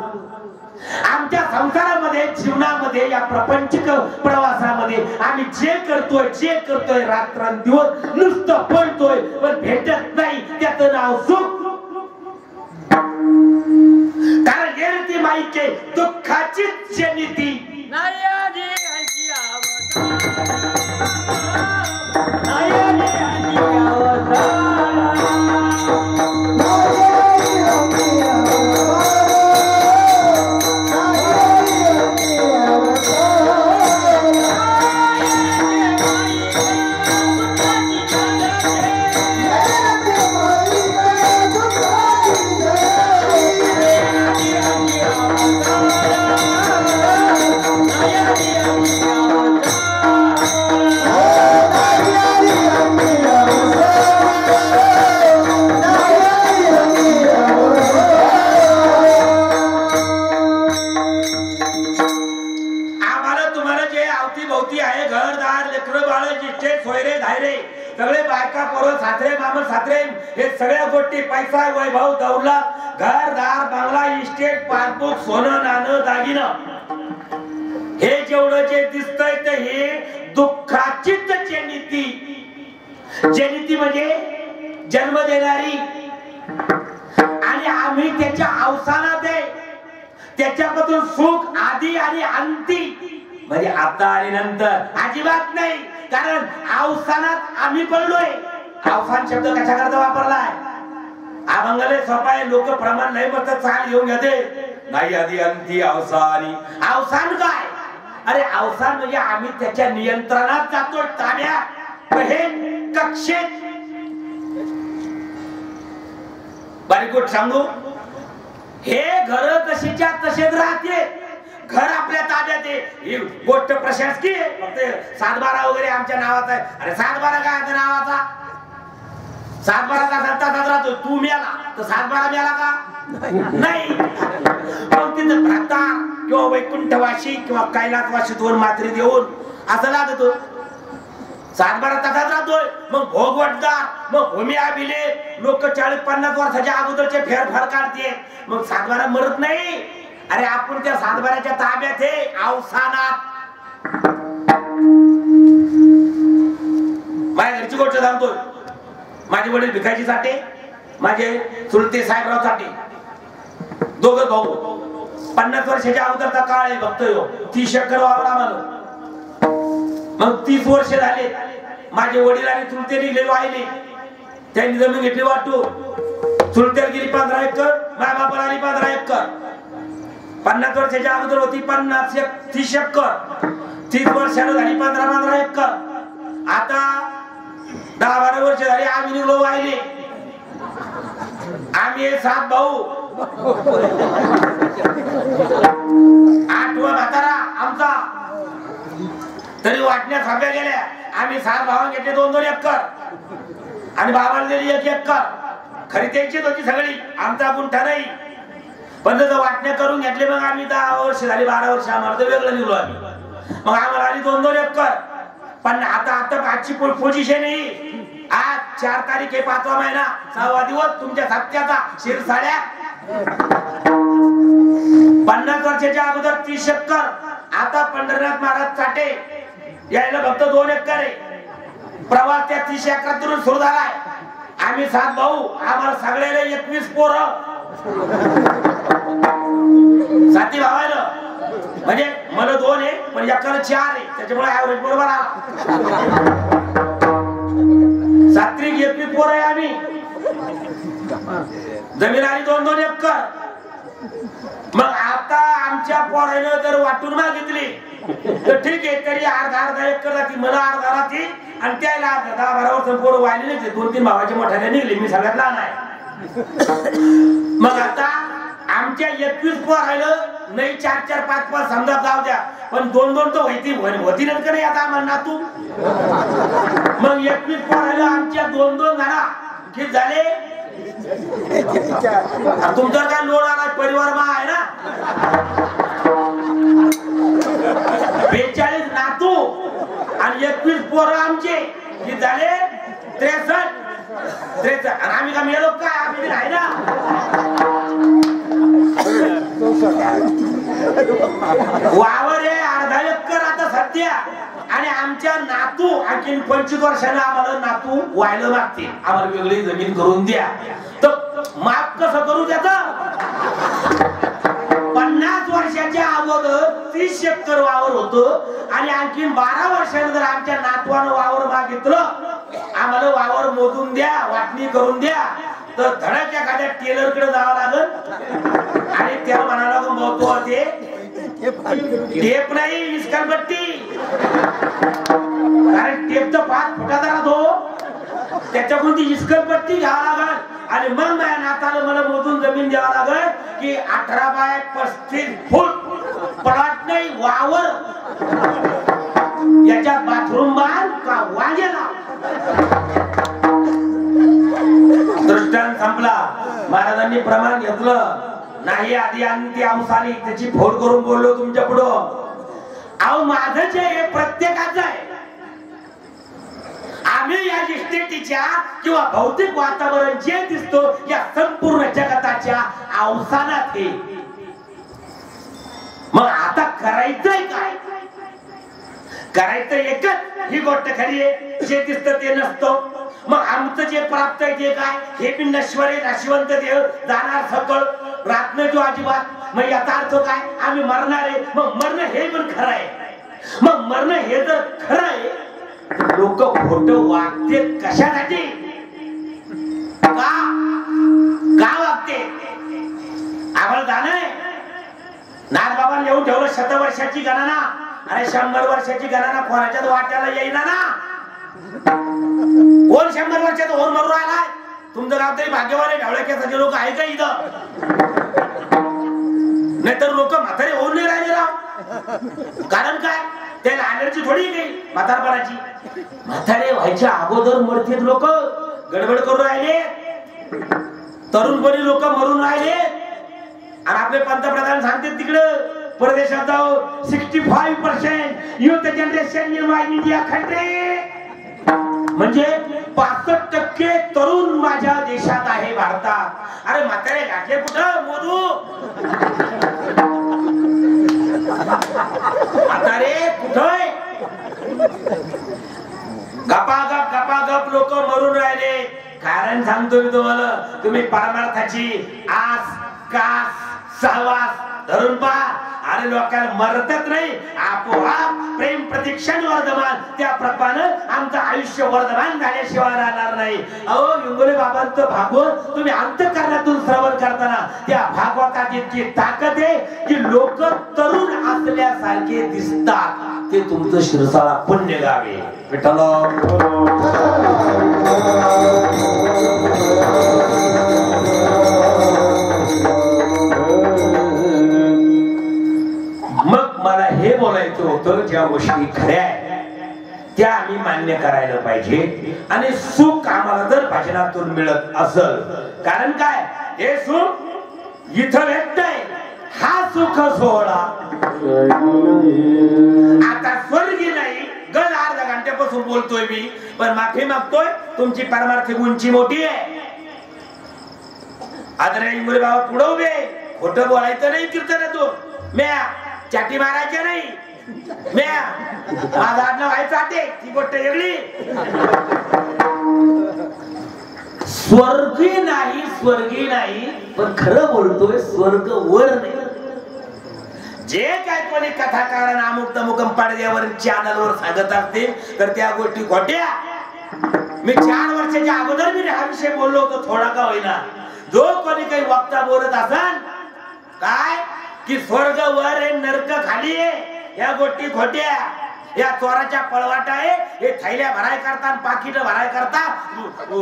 आमच्या संसारामध्ये जीवनामध्ये या प्रपंचिक प्रवासामध्ये आम्ही जे करतोय रात्रंदिवस नुसतं पळतोय पण भेटत नाही, त्याचं नाव सुख. कारण ती माईके दुःखाचीच जनिती सगळे बायका पोरं सासरे मामा सासरे हे सगळ्या गोष्टी पैसा वैभव दौलत घरदार बंगला इस्टेट पासबुक सोनं नाणं दागिनं हे जेवढं जे दिसतंय ते हे दुःखाचीच जनिती. जनिती म्हणजे जन्म देणारी आणि आम्ही त्याच्या अवसानात आहे. त्याच्यापासून सुख आधी आणि अंती म्हणजे आता आणि नंतर अजिबात नाही. कारण अवसानात आम्ही पडलोय. अवसान शब्द कशा करता वापरलाय. अभंगाले सोपाय लोक प्रमाण नाही मत चाल घेऊन घेते नाही आधी अंती अवसानी. अवसान काय. अरे अवसान म्हणजे आम्ही त्याच्या नियंत्रणात जातोय, ताब्यात हे कक्षेत. बारीक गोष्ट सांगू, हे घर तशीच्या तसेच राहते. घर आपल्या ताब्यात आहे ही गोष्ट प्रशासकीय आहे. फक्त 7-12 वगैरे आमच्या नावाचा आहे. अरे 7-12 काय नावाचा. 7-12 तासात राहतो. तू मेला तर 7-12 मेला का नाही. मग तिथं भ्राता किंवा वैकुंठवासी किंवा कैलासवासी 2 मात्रे देऊन असं लागतो. 7-12 तासात राहतोय. मग भोगवटदार मग भूमी अभिलेख लोक 40-50 वर्षाच्या अगोदरचे फेरफार काढते. मग 7-12 मरत नाही. अरे आपण त्या 7-12च्या ताब्यात आहे अवसानात. माझ्या घरची गोष्ट सांगतोय. माझे वडील भिकाजी साठे, माझे चुलते साहेबराव साठे, दोघं भाऊ. 50 वर्षाच्या अगोदरचा काळ आहे बघतोय. 30 एकर वावर आम्हाला. मग 30 वर्ष झाले. माझे वडील आणि चुलते निघले वाहिले. त्यांनी जमीन घेतली वाटू. चुलत्याला गेली 15 एकर, माझ्या बापाला आली 15 एकर. 50 वर्षाच्या अगोदर होती 30 एकर, 30 वर्षानं झाली 15 एकर, आता 10-12 वर्ष झाली आम्ही निघलो वाहिले. आम्ही 7 भाऊ, 8वा म्हातारा आमचा. तरी वाटण्यात थांब्या गेल्या. आम्ही 7 भावांना घेतले 2-2 एकर आणि बाबाला दिली 1 एकर. खरी त्यांचीच होती सगळी, आमचा गुंठा नाही. पण जर वाटण्या करून घेतले मग आम्ही 10 वर्ष झाली 12 वर्ष आम्हाला तर वेगळं निघलो आम्ही. मग आम्हाला आली 2-2 एकर. पण आता आजची पोझिशन आहे. आज 4 तारीख आहे, 5वा महिना, 6वा दिवस तुमच्या सत्याचा शिरसाळ्या. 50 वर्षाच्या अगोदर 30 एकर, आता पंढरीनाथ महाराज चाटे यायला फक्त 2 एकर आहे. प्रवास त्या 30 एकरातून सुरू झालाय. आम्ही 7 भाऊ, आम्हाला सगळ्याला 21 पोरं, 7 भावाला. म्हणजे मला 2 आहे पण एकाला 4 आहे, त्याच्यामुळे ऍव्हरेज बरोबर आला. 7 21 पोरं आहे आम्ही. जमीन आली 2-2 एकर. मग आता आमच्या पोरानं जर वाटून मागितली तर ठीक आहे, तरी अर्धा एकर जाती, मला अर्धा राहते आणि त्याला अर्धा. 10-12 वर्ष पोरं वाहिले नाही, 2-3 भावाचे मोठ्याने निघले, मी सगळ्यात लहान आहे. मग आता आमच्या 21 पोर राहिलं नाही, 4-4 5-5 समजा जाऊ द्या, पण 2-2 तर होती का नाही आता आम्हाला नातू. मग 21 पोर राहिलं आमच्या 2-2 झाला की झाले. तुमचा काय लोड आला परिवार मा आहे ना. 42 नातू आणि 21 पोरं आमचे की झाले 63. आणि आम्ही का मेलो काय, आम्ही आहे ना. वावर आहे अर्धा एकर आता सध्या. आणि आमच्या नातू आणखी 25 वर्षांना आम्हाला नातू व्हायला मागते, आम्हाला वेगळी जमीन करून द्या. तर माफ कसं करू त्याचं. 50 वर्षाच्या अगोदर 30 एकर वावर होतं आणि आणखी 12 वर्षानंतर आमच्या नातवानं वावर मागितलं, आम्हाला वावर मोजून द्या, वाटणी करून द्या. तर धडक एखाद्या टेलर कडे जावं लागल आणि त्याला म्हणाला मोजतो ते टेप नाही, विस्करपट्टी. कारण टेप तर 5 फुटाचा राहतो, त्याच्याकडून ती विस्करपट्टी घ्यावं लागल. आणि मग माझ्या नाताला मला मोजून जमीन द्यावं लागल की 18 बाय 35 फूट प्लॉट नाही वावर. याच्यात बाथरूम बांध का वांगेला. दृष्टांत संपला. महाराजांनी प्रमाण घेतलं नाही. आधी आणि ती अंशाली त्याची फोड करून बोललो तुमच्या पुढं. अहो माझं जे हे प्रत्येकाचं आहे. आम्ही या इस्टेटीच्या किंवा भौतिक वातावरण जे दिसतो या संपूर्ण जगताच्या अवसानात आहे. मग आता करायचंय काय. करायचं एकच, ही गोष्ट खरी आहे, जे दिसतं ते नसतं. मग आमचं जे प्राप्त आहे ते काय, हे बी नश्वर आहे, नाशिवंत देव, जाणार सकळ, रात्र जो अजिबात. मग याचा अर्थ काय, आम्ही मरणार आहे. मग मरणं हे पण खरं आहे. मग मरणं हे जर खरं आहे, लोक खोटं वागते कशासाठी, का वागते. आम्हाला जाणं आहे. नाथबाबांनी येऊन ठेवलं 100 वर्षाची गणना. अरे 100 वर्षाची गणना कोणाच्याच वाट्याला येईना ना. कोण 100 वर्षाचा होऊन मरू राहिलाय. तुमचं गाव तरी भाग्यवान आहे. ढवळ्याचे लोक आहे का इथं. नाहीतर लोक म्हातारे होऊन नाही राहिले राव. कारण काय, त्याला एनर्जी थोडी काही म्हातारपणाची. म्हातारे व्हायच्या अगोदर मरतील लोक, गडबड करून राहिले. तरुणपणी लोक मरून राहिले. आणि आपले पंतप्रधान सांगते तिकडं परदेशात जाऊ 65% youth generation in India country. म्हणजे 65% तरुण माझ्या देशात आहे, भारतात. अरे म्हातारे घातले कुठं मोदू. म्हातारे कुठं गपागप लोक मरून राहिले. कारण सांगतो मी तुम्हाला, तुम्ही परमार्थाची आस कास सहवास धरून पहा. अरे लोकांना मरतच नाही, आपोआप प्रेम प्रतीक्षा क्षण वर्धमान, त्याप्रमाणे आमचं आयुष्य वर्धमान झाल्याशिवाय राहणार नाही. अहो इंगोले बाबांचं भागवत तुम्ही अंतःकरणातून श्रवण करताना त्या भागवताची इतकी ताकद आहे की लोक तरुण असल्यासारखे दिसतात. ते तुमचं शिरसाळा पुण्य गावे. विठ्ठल मग मला हे बोलायचं होतं, ज्या गोष्टी खऱ्या आहेत त्या आम्ही मान्य करायला पाहिजे. आणि सुख आम्हाला जर भजनातून मिळत असल, कारण काय हे सुख इथं भेटतंय, हा सुख सोहळा आता स्वर्गी नाही. गल अर्धा घंट्यापासून बोलतोय मी, पण माफी मागतोय, तुमची पारमार्थिक उंची मोठी आहे. आदरणीय इंगोले बाबा पुढे उभे, खोटं बोलायचं नाही कीर्तनातून, म्या चाटी मारायच्या नाही, म्या माझा आडनाव व्हायचा ते, ती गोष्ट वेगळी. स्वर्गी नाही, पण खरं बोलतोय, स्वर्ग वर नाही. जे काय कोणी कथाकार अमुक तमुक पडद्यावर चॅनलवर सांगत असतील तर त्या गोष्टी खोट्या. मी 4 वर्षाच्या अगोदर मी हा विषय बोललो होतो, थोडा का होईना. जो कोणी काही वक्ता बोलत असन काय की स्वर्ग वर आहे नरक खाली आहे, या गोष्टी खोट्या. या चोराच्या पळवाटा आहे, हे थैल्या भराय करता पाकिट भराय करता. हो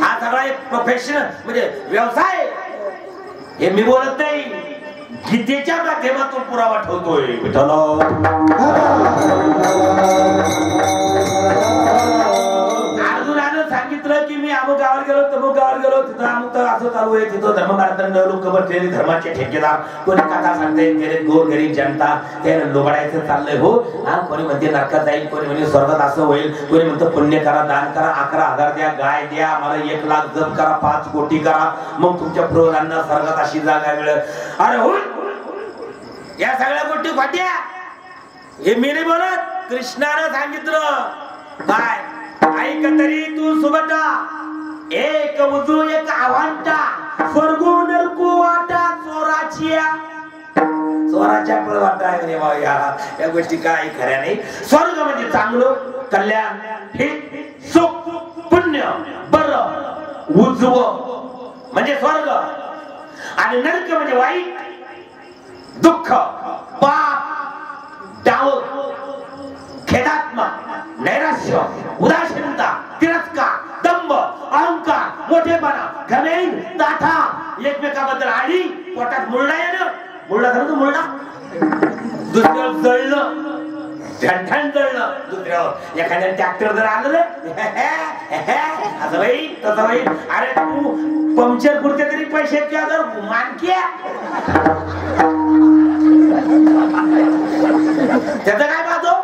हा सगळा एक प्रोफेशनल म्हणजे व्यवसाय. हे मी बोलत नाही, गीतेच्या माध्यमातून पुरावा ठेवतोय. विठ्ठल अर्जुनानं सांगितलं की मी अमुक गावावर गेलो, तमुक गावावर गेलो, तिथं अमुक असं चालू आहे, तिथं धर्मकारांना लोक बसलेले, धर्माचे ठेकेदार, कोणी कथा सांगते, गरीब गोर गरीब जनता ते लोबाडायचं चाललंय. हो हा, कोणी म्हणते नरकात जाईल, कोणी म्हणजे स्वर्गात असं होईल, कोणी म्हणतं पुण्य करा, दान करा, 11,000 द्या, गाय द्या, मला 1 लाख जप करा, 5 कोटी करा, मग तुमच्या प्रौरांना स्वर्गात अशी जागा मिळेल. अरे हो, या सगळ्या गोष्टी खोट्या. हे मी नाही बोलत, कृष्णानं सांगितलं. काय ऐक तरी तू सुबटा, एक उजू एक आव्हांटा, स्वर्गो नरको वाटा चोराची. चोराच्या पळवाटा आहे रे बाबा. या गोष्टी काय खऱ्या नाही. स्वर्ग म्हणजे चांगलं, कल्याण, हित, सुख, पुण्य, बरं, उजव म्हणजे स्वर्ग. आणि नरक म्हणजे वाईट, दुःख, पाप, डाव, खेदात्मक, नैराश्य, उदासीनता, तिरस्कार, दंभ, अहंकार, मोठेपणा, घमेंड, दाठा, एकमेकाबद्दल आडी, पोटात मुरडा येणं. मुरडा झालं तर मुरडा, दुसऱ्यावर जळलं, झणझण जळलं दुसऱ्यावर. एखाद्या ट्रॅक्टर जर आलं रे असं बाई तसं बाई, अरे तू पंक्चर पुरते तरी पैसे जर मानक्या त्याचं काय पाहतो.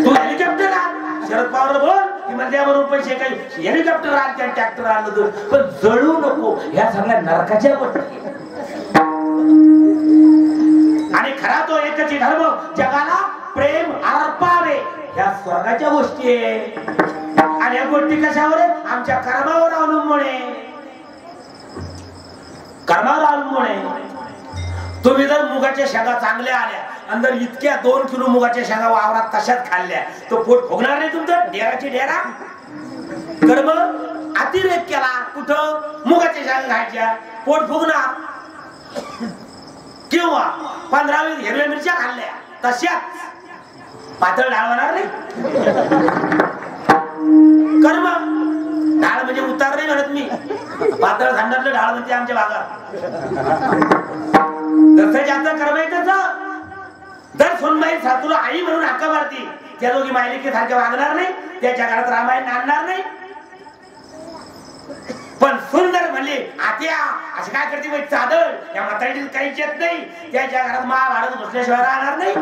तू हेलिकॉप्टर आण, शरद पवार बोल की मध्यावरून पैसे काही हेलिकॉप्टर आण, त्या ट्रॅक्टर आणलं तर, पण जळू नको. ह्या सगळ्या नरकाच्या गोष्टी. आणि खरा तो एकच धर्म, जगाला प्रेम अर्पावे, ह्या स्वर्गाच्या गोष्टी आहे. आणि या गोष्टी कशावर आहे? आमच्या कर्मावर अवलंबून आहे. कर्मावर अवलंबून आहे. तुम्ही जर मुगाच्या शेंगा चांगल्या आल्या आणि जर इतक्या 2 किलो मुगाच्या शेंगा वावरात तशाच खाल्ल्या, तो पोट फुगणार नाही तुमचं. डेराची डेरा कर्म अतिरेक केला, कुठं मुगाच्या शेंगा खायच्या, पोट फुगणार. किंवा 15-20 हिरव्या मिरच्या खाल्ल्या तशाच पातळ डाळ होणार नाही. कर्म डाळ म्हणजे उतार नाही म्हणत मी, पातळ खांडातलं डाळ म्हणजे आमच्या भागात. जसं ज्याचं कर्म आहे त्याचं. जर सोनबाई सासूला आई म्हणून हाका मारती, त्या दोघी मायलिके सारखे वागणार नाही, त्याच्या घरात रामायण आणणार नाही. पण सुंदर म्हणले आत्या अशी काय करते बाई चादर, या म्हातारीला काहीच येत नाही, त्याच्या घरात महाभारत बसल्याशिवाय राहणार नाही.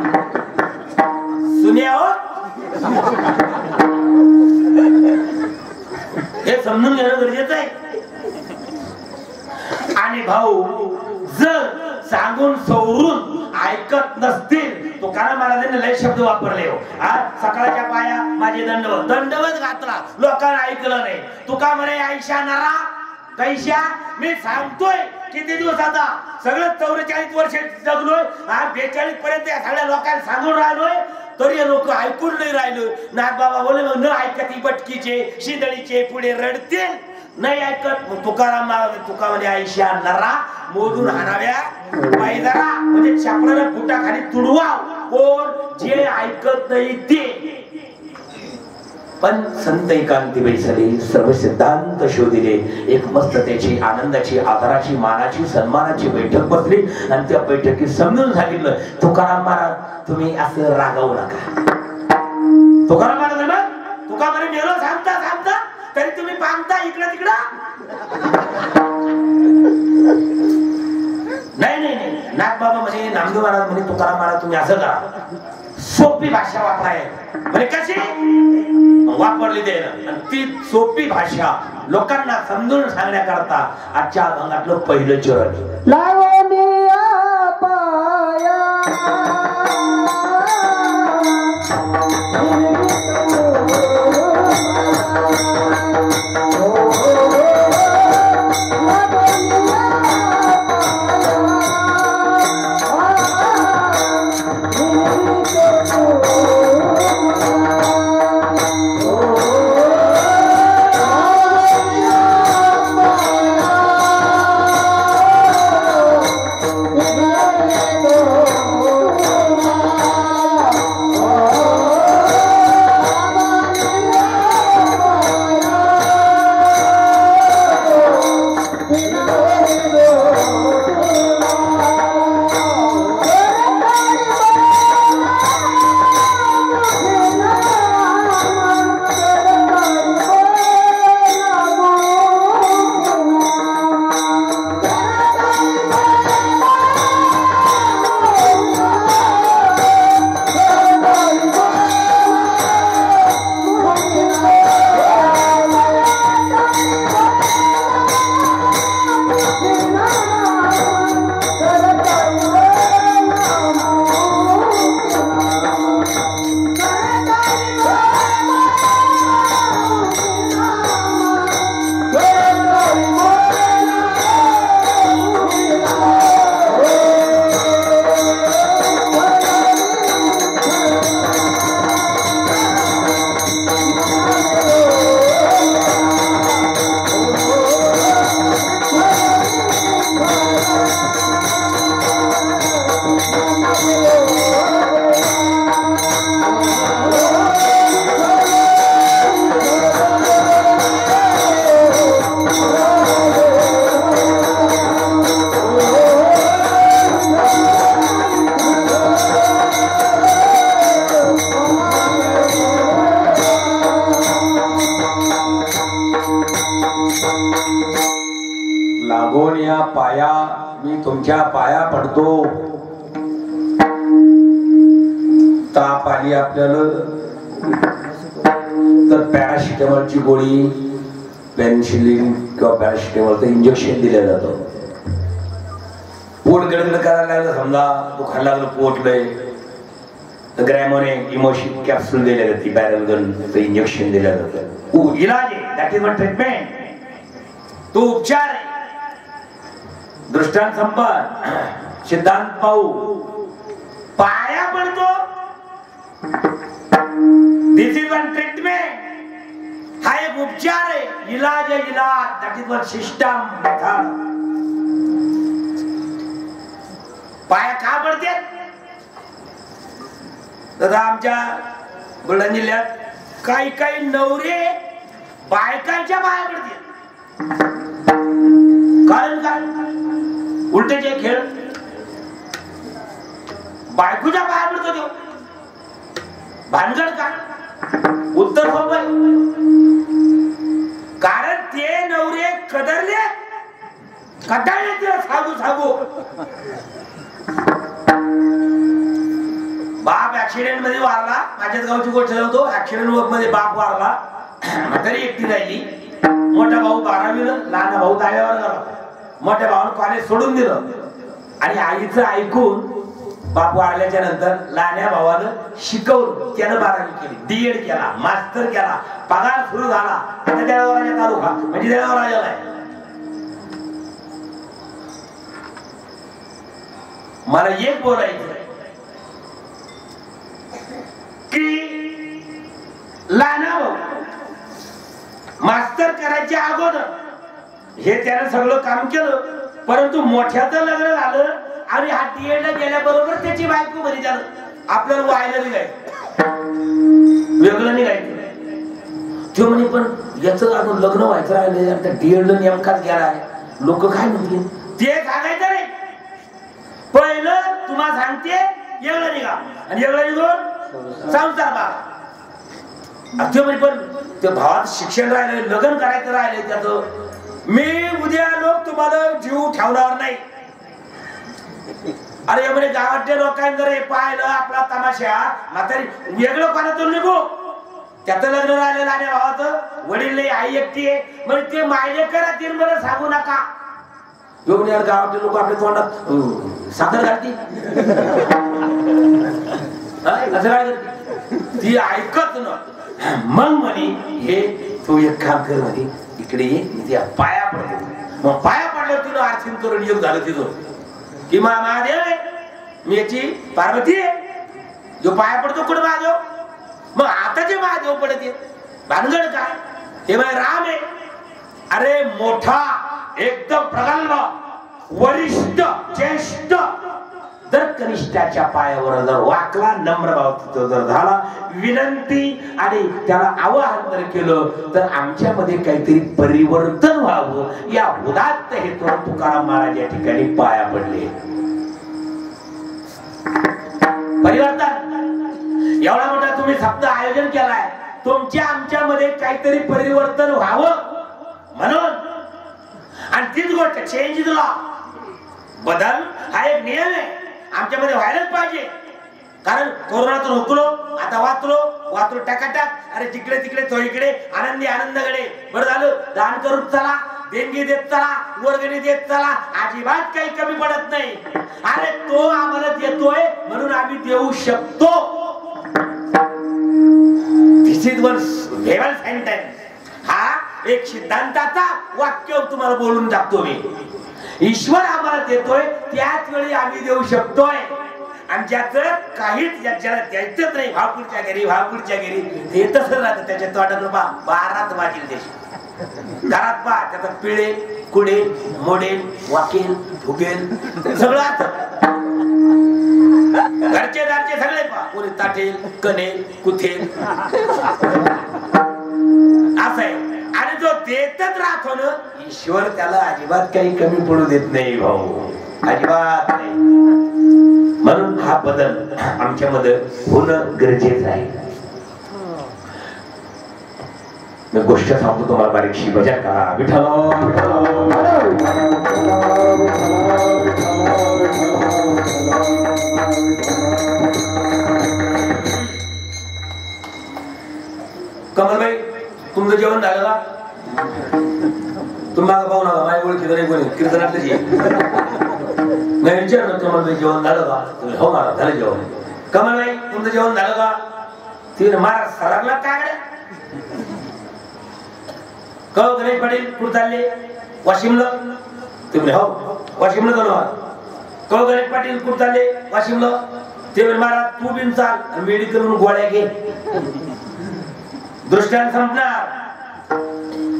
सुन्या हो, हे समजून घेणं गरजेचं आहे. आणि भाऊ जर सांगून सवरून ऐकत नसतील, तो कारण मला त्यांनी लय शब्द वापरले हो. आज सकाळच्या पाया माझे दंडवत घातला, लोकांना ऐकलं नाही. तुका म्हणे आयशा नरा कैशा, मी सांगतोय किती दिवसाचा सगळं 44 वर्ष जगलोय, 42 पर्यंत या सगळ्या लोकांना सांगून राहिलोय, तरी लोक ऐकून नाही राहिलो. नागबाबा बोले न ऐकत बटकीचे शिदळीचे पुढे रडतील, नाही ऐकत. मग तुकाराम महाराज तुका म्हणजे आईशी आणणारा मोजून हाणाव्या पायजरा म्हणजे छापराला फुटाखाली तुडवा. कोण जे ऐकत नाही ते. पण संत एकांतीबाई साली सर्व सिद्धांत शोधिले. एक मस्त त्याची आनंदाची आदराची मानाची सन्मानाची बैठक बसली आणि त्या बैठकीत समजून सांगितलं तुकाराम महाराज तुम्ही असं रागावू नका. तुकाराम महाराज ना तुका म्हणे मेलो सांगता सांगता तरी तुम्ही पाहता इकडं तिकडं. नाही नाही नाही नागबाबा म्हणे नामदेव महाराज म्हणे तुकाराम महाराज तुम्ही असं करा, सोपी भाषा वापराय म्हणजे कशी वापरली दे ना. ती सोपी भाषा लोकांना समजून सांगण्याकरता आजच्या अभंगातलं पहिलं चरण लावणीया पाया पाया मी तुमच्या पाया पडतो. ताप आली आपल्याला तर पॅरासिटामॉलची गोळी पेनिसिलिन किंवा पॅरासिटामॉलचं इंजेक्शन दिलं जातं. पोट गडगड करायला लागलं समजा दुखायला लागलं पोट लय तर ग्रॅमोने इमोशन कॅप्सूल दिल्या जाते बॅरलगनचं इंजेक्शन दिलं जातं. इलाज आहे दॅट इज ट्रीटमेंट. तो उपचार आहे. दृष्टांत संपन्न सिद्धांत पाहू पाया पडतो. दिस इज वन ट्रीटमेंट. हा एक उपचार आहे. इलाज आहे इलाज. That is one system method. पाया का पडते दादा आमच्या बुलढाणा जिल्ह्यात काही काही नवरे बायकांच्या पाया पडते. कारण काय उलटेचे खेळ बायकोच्या पाया पडतो तो. भानगड काय उत्तर सोपं. कारण ते नवरे कदरले कटाळले तिला सांगू सांगू. बाप ऍक्सिडेंट मध्ये वारला. माझ्याच गावची गोष्ट होतो. ऍक्सिडेंट मध्ये बाप वारला. तरी एकटी राहिली. मोठा भाऊ 12वीला लहान भाऊ 10व्या वर्गाला. मोठ्या भावानं कॉलेज सोडून दिलं आणि आईचं ऐकून बाप वारल्याच्या नंतर लहान्या भावानं शिकवलं. त्यानं 12वी केली. डीएड केला. मास्टर केला. पगार सुरू झाला. आता देळावराजा तालुका म्हणजे देळावराजाला आहे. मला एक बोलायचं की लहान मास्तर करायच्या अगोदर हे त्यानं सगळं काम केलं, परंतु मोठ्याचं लग्न झालं आणि हा टीएडला गेल्याबरोबर त्याची बायको बरी झालं. आपल्याला व्हायला निघायचं, वेगळं निघायचं. तो म्हणे पण याचं अजून लग्न व्हायचं राहिले, त्या टीएडला नेमकाच गेला आहे, लोक काय म्हणतील ते सांगायचं नाही. पहिलं तुम्हाला सांगते वेगळं निघा आणि वेगळं निघून संसार बघा. म्हणे पण त्या भावात शिक्षण राहिलं, लग्न करायचं राहिले त्याचं, मी उद्या लोक तुम्हाला जीव ठेवणार नाही. अरे म्हणे गावातल्या लोकांनी जर हे पाहिलं आपला तमाशा, म्हातारी वेगळं कोणातून निघू, त्याचं लग्न राहिलेलं आणि भावाचं, वडील नाही आई एकटी आहे, म्हणजे ते मायले करा तीन मला सांगू नका. येऊन यार गावातले लोक आपल्या तोंडात साखर घालतील, असं काय ती ऐकत न. मग म्हणे हे तू एक काम कर म्हणे, इकडे ये, मी त्या पाया पडतो. मग पाया पडल्यावर तिनं आर्थिक करून योग झालं तिथं की महादेव आहे, मी याची पार्वती आहे, जो पाया पडतो कुठं महादेव. मग आता जे महादेव पडते भानगड काय, हे बाय राम आहे. अरे मोठा एकदम प्रगल्भ वरिष्ठ ज्येष्ठ जर कनिष्ठाच्या पायावर जर वाकला, नम्र भाव जर झाला, विनंती आणि त्याला आवाहन जर केलं, तर आमच्यामध्ये काहीतरी परिवर्तन व्हावं या उदात्त हेतून तुकाराम महाराज या ठिकाणी पाया पडले. परिवर्तन एवढा मोठा तुम्ही शब्द आयोजन केलाय, तुमच्या आमच्यामध्ये काहीतरी परिवर्तन व्हावं म्हणून. आणि तीच गोष्ट चेंज इज लॉ, बदल हा एक नियम आहे, आमच्यामध्ये व्हायलाच पाहिजे. कारण कोरोनातून हुकलो, आता वाचलो टाकाटाक, अरे जिकडे तिकडे तो इकडे, आनंदी आनंदकडे. बरं झालं, दान करून चला, देणगी देत चला, वर्गणी देत चला, अजिबात काही कमी पडत नाही. अरे तो आम्हाला देतोय म्हणून आम्ही देऊ शकतो. दिस इज वन लेवल सेंटेन्स. हा एक सिद्धांताचा वाक्य तुम्हाला बोलून टाकतो मी. ईश्वर आम्हाला देतोय त्याच वेळी आम्ही देऊ शकतोय. आणि ज्याचं काहीच ज्याला द्यायचंच नाही, भावपूरच्या घरी ते तसं राहतं, त्याच्या तोंडात बारात वाजेल देश. घरात पहा त्याचा पिळे कुडे मोडेल वाकेल फुगेल सगळं आता. घरचे दारचे सगळे पहा, कोणी ताटेल कनेल कुथेल असं आहे. आणि जो देतच राहतो ना ईश्वर, त्याला अजिबात काही कमी पडू देत नाही भाऊ, अजिबात नाही. म्हणून हा बदल आमच्यामध्ये होणं गरजेचं आहे. मी गोष्ट सांगतो तुम्हाला बारीकशी, भजन करा विठ्ठल कमलबाई, तुमचं जेवण झालं का? तुम्हाला पाहू नका, माझ्या ओळखीचं नाही कोणी, कीर्तनातलं नाही विचारलं कमलबाई जेवण झालं का? तुम्ही हो मला झालं जेवण. कमलबाई तुमचं जेवण झालं का? तिने मारा सरकला काय कव गणेश पाटील कुठं चालले? वाशिमला. तुम्ही हो वाशिमला चालू. कव गणेश पाटील कुठं चालले? वाशिमला. ते महाराज तू बिन चाल, मेडिकल गोळ्या घे, दृष्टांत संपणार.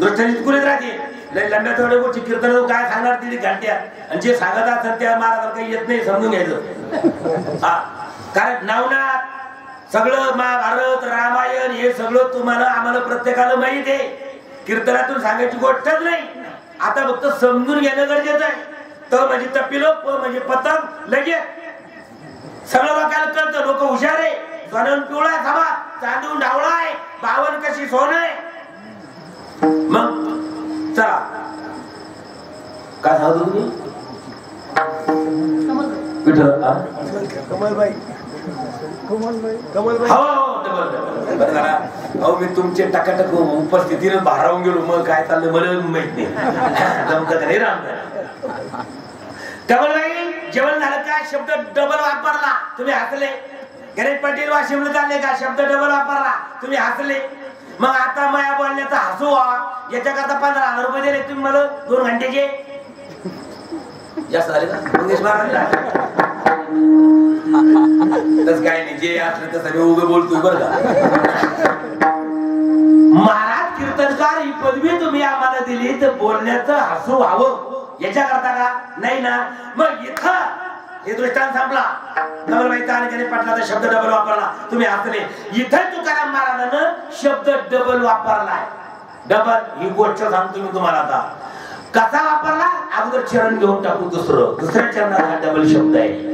दृष्टांत कुणीच राहते लय लंब्या थोड्या गोष्टी कीर्तन काय सांगणार तिथे घंट्या, आणि जे सांगत असतात त्या महाराजाला काही येत नाही, समजून घ्यायचं. हा कारण नवनाथ सगळं महाभारत रामायण हे सगळं तुम्हाला आम्हाला प्रत्येकाला माहित आहे. कीर्तनातून सांगायची गोष्टच नाही, आता फक्त समजून घेणं गरजेचं आहे. त म्हणजे तपिलो, प म्हणजे पतंग, लगेच सगळं लोकांना कळतं. लोक हुशार आहे. सोनं पिवळा सभा, चांदून ढावळा आहे, बावन कशी सोनं आहे. मग चला काय सांगतो तुम्ही? कमलबाई हो मी तुमचे टकाटक उपस्थितीनं भारावून गेलो. मग काय चाललं मला माहित नाही, जमकत नाही राम. कमलबाई जेवण झालं का? शब्द डबल वापरला, तुम्ही हसले. गणेश पाटील वाशिमला चालले का? शब्द डबल वापरला, तुम्ही हसले. मग आता माया बोलण्याचा हसू व्हा याच्याकरता 15,000 रुपये दिले तुम्ही मला 2 घंटेचे. जास्त झाले का? तसं काय नाही, जे असलं तसं मी उभे बोलतोय बरं का. महाराज कीर्तनकार ही पदवी तुम्ही आम्हाला दिली तर बोलण्याचं हसू व्हावं याच्या करता का नाही ना. मग इथं हे दृष्टांत संपला. कमलबाई तानकने पाटलाचा शब्द डबल वापरला, तुम्ही हसले. इथं तुकाराम महाराजानं शब्द डबल वापरलाय. डबल ही गोष्ट सांगतो मी तुम्हाला. आता कसा वापरला, अगोदर चरण घेऊन टाकू. दुसऱ्या चरणात हा डबल शब्द आहे.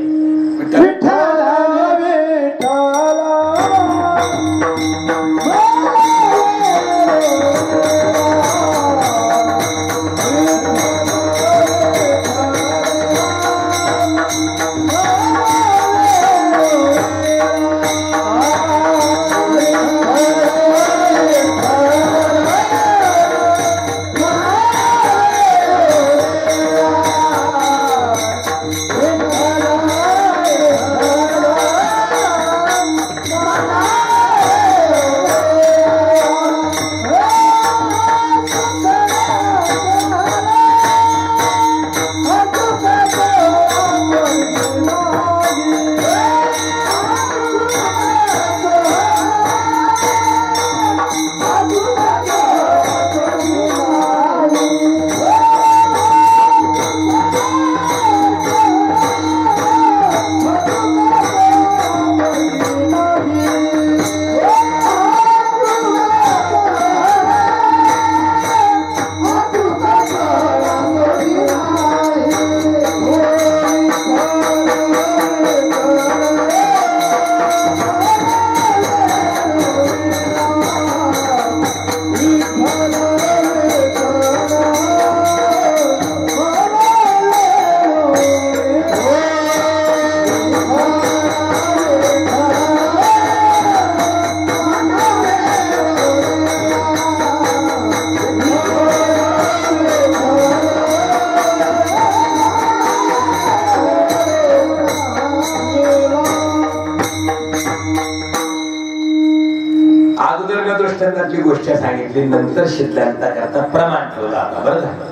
दृष्टांताची गोष्ट सांगितली, नंतर सिद्धांता करता प्रमाण ठेवला. आता बरं झालं.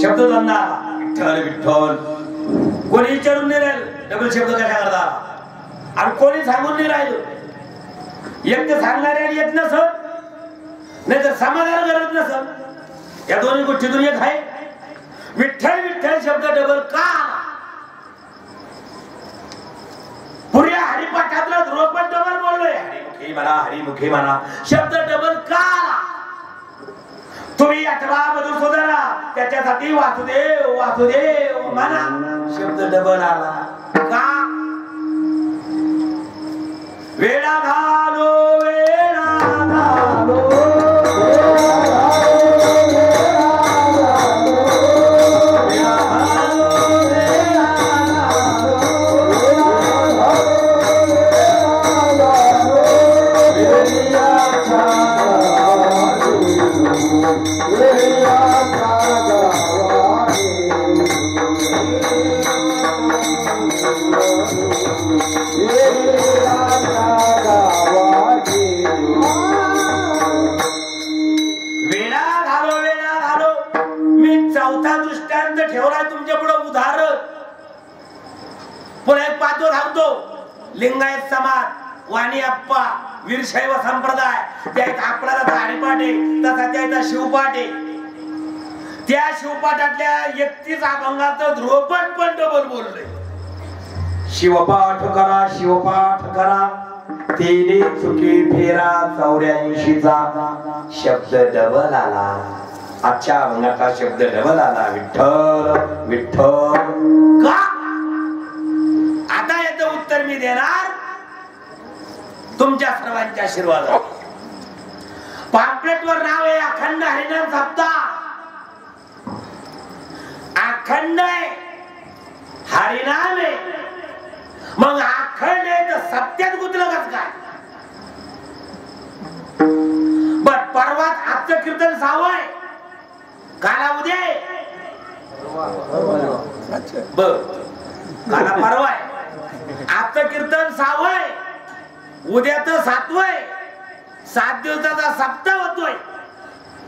शब्द धंदा विठ्ठल विठ्ठल कोणी विचारून नाही राहिलं. डबल शब्द कशा करता, आणि कोणी सांगून नाही राहिलं. एक तर सांगणाऱ्या येत नसत, नाही तर समाधान करत नसत. या दोन्ही गोष्टीतून एक आहे. विठ्ठल विठ्ठल शब्द डबल का, पुऱ्या हरिपाठातला ध्रुवपद डबल बोललोय. हरिमुखी म्हणा, हरिमुखी म्हणा, शब्द डबल का. तुम्ही आठवा मधुसूदना, त्याच्यासाठी वासुदेव वासुदेव म्हणा, शब्द डबल आला का. वेळा घालो वेळा घालो लिंगायत समाज, वाणी अप्पा, वीरशैव संप्रदाय, त्यात आपला हरिपाठ आहे तसा त्याचा शिवपाठ आहे. त्या शिवपाठातल्या 31 अभंगाचं ध्रुवपद पण डबल बोललंय. शिवपाठ करा, शिवपाठ करा, तेने चुकी फेरा 84चा शब्द डबल आला. आजच्या अभंगाचा शब्द डबल आला. विठ्ठल विठ्ठल का. आता याचं उत्तर मी देणार तुमच्या सर्वांच्या आशीर्वादाने. पॅम्पलेटवर नाव आहे अखंड हरिनाम सप्ताह. अखंड आहे, हरिनाम आहे. मग अखंड आहे तर सत्यात गुंतलं कसं काय. बर, परवात आजचं कीर्तन 6वं आहे, काला उद्या आहे. बर, काला परवा आहे. आजचं कीर्तन 6वं आहे, उद्याचं 7वं आहे. 7 दिवसाचा सप्ताह होतोय.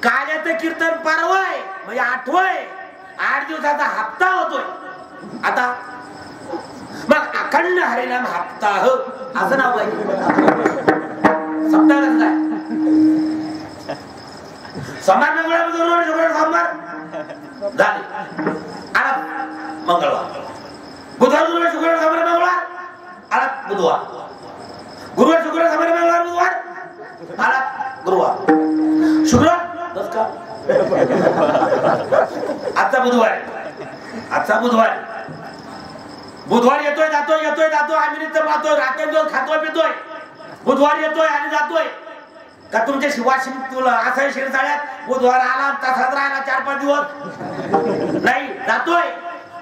काल्याचं कीर्तन परवा आहे म्हणजे 8वं आहे. 8 दिवसाचा हप्ता होतोय. आता मग अखंड हरिनाम हप्ताह असं नाव पाहिजे. सप्ताह कसं काय? सोमवार मंगळवार गुरुवार शुक्रवार सोमवार झाले. आला मंगळवार, बुधवार गुरुवार शुक्रवार सोमवार मंगळवार आला बुधवार, गुरुवार शुक्रवार सोमवार मंगळवार बुधवार आला गुरुवार, शुक्रवार बस का आजचा बुधवार, आजचा बुधवार, बुधवार येतोय जातोय येतोय जातोय आम्ही नुसतं पाहतोय रात्रंदिवस खातोय पितोय. बुधवार येतोय आणि जातोय का तुमच्या शिवाशी तुला असा शिरसाळ्यात बुधवार आला तसाच राहिला 4-5 दिवस नाही जातोय.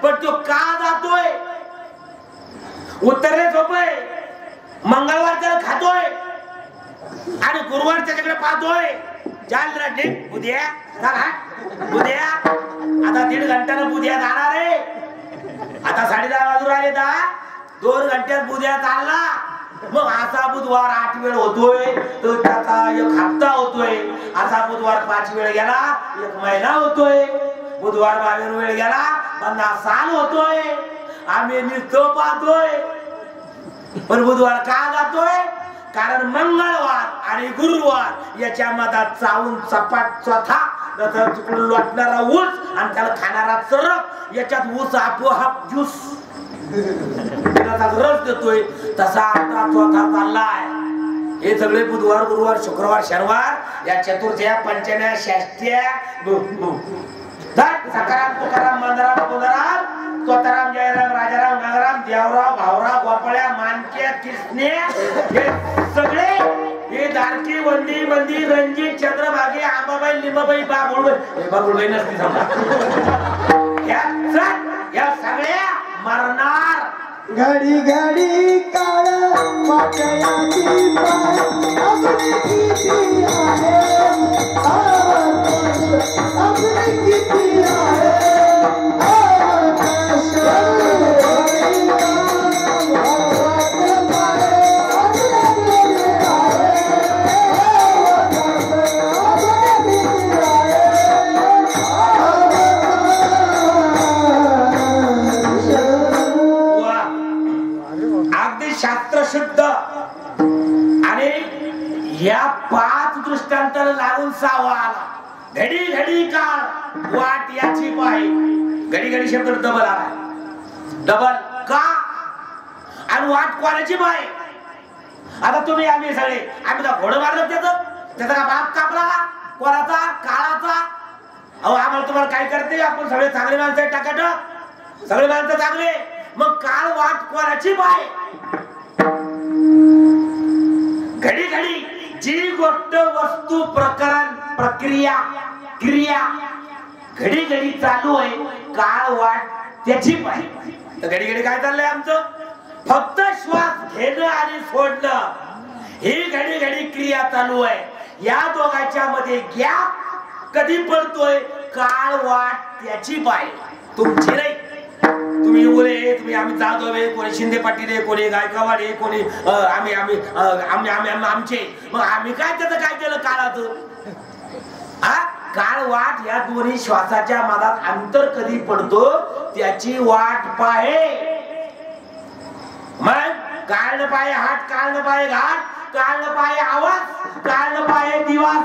पण तो का जातोय उत्तरले झोपय. मंगळवार त्याला खातोय आणि गुरुवार त्याच्याकडे पाहतोय. चाल रे ठीक बुद्या बुद्या आता 1.5 घंट्यानं बुद्या जाणार आहे. आता 10:30 वाजून राहिले 2 घंट्यात बुद्या चालला. मग असा बुधवार 8 वेळ होतोय तर त्याचा 1 हप्ता होतोय. असा बुधवार 5 वेळ गेला 1 महिना होतोय. बुधवार 22 वेळ गेला 50 साल होतोय. आम्ही नुसतं पाहतोय. पण बुधवार का जातोय? कारण मंगळवार आणि गुरुवार याच्या मधात चावून चपाट चोथा लोटणारा ऊस आणि त्याला खाणारा चरक याच्यात ऊस आपोआप ज्यूस रस देतोय. तसा आता चौथा चाललाय. हे सगळे बुधवार गुरुवार शुक्रवार शनिवार या चतुर्थ्या पंचम्या षष्ट्या सकाराम तुकाराम मंदाराम पुनराम स्वतराम जयराम राजाराम नागराम देवराव भावराव गोपाळ्या मानक्या किसने हे सगळे हे दारकी वंदी बंदी रणजित चंद्रभागे आंबाबाई लिंबाबाई बाबुळबाई नसती समजा या सगळ्या मरणार. घडी घडी काळ वाटयाची पाय आपली किती आहे आपली किती आहे शुद्ध आणि या 5 दृष्टांताला लागून 6वा आला. घडी घडी काळ वाट याची पाय. घडी घडी शब्द डबल आला. डबल का आणि वाट कोणाची पाय? आता तुम्ही आम्ही सगळे आम्ही घोडं मारलं त्याचा का बाप कापला कोणाचा काळाचा? अहो आम्हाला तुम्हाला काय करते? आपण सगळे चांगले माणसं आहे टाकाटक सगळे माणसं चांगले. मग काळ वाट कोणाची पाय? घडी घडी जी गोष्ट वस्तू प्रकरण प्रक्रिया क्रिया घडी घडी चालू आहे काळ वाट त्याची पाहिजे. तर घडी घडी काय चाललंय आमचं? फक्त श्वास घेणं आणि सोडणं ही घडी घडी क्रिया चालू आहे. या दोघांच्या मध्ये गॅप कधी पडतोय? काळ वाट त्याची पाहिजे तुमची नाही. तुम्ही बोले तुम्ही आम्ही जाधव आहे कोणी शिंदे पाटील आहे कोणी गायकवाड आहे कोणी आम्ही आम्ही आम्ही आम्ही आमचे. मग आम्ही काय त्याचं काय केलं काळाचं? काळ वाट या दोन्ही श्वासाच्या मधात अंतर कधी पडतो त्याची वाट पाहे. मग काळ न पाहे हाट काळ न पाहे घाट काळ न पाहे आवाज काळ न पाहे दिवस.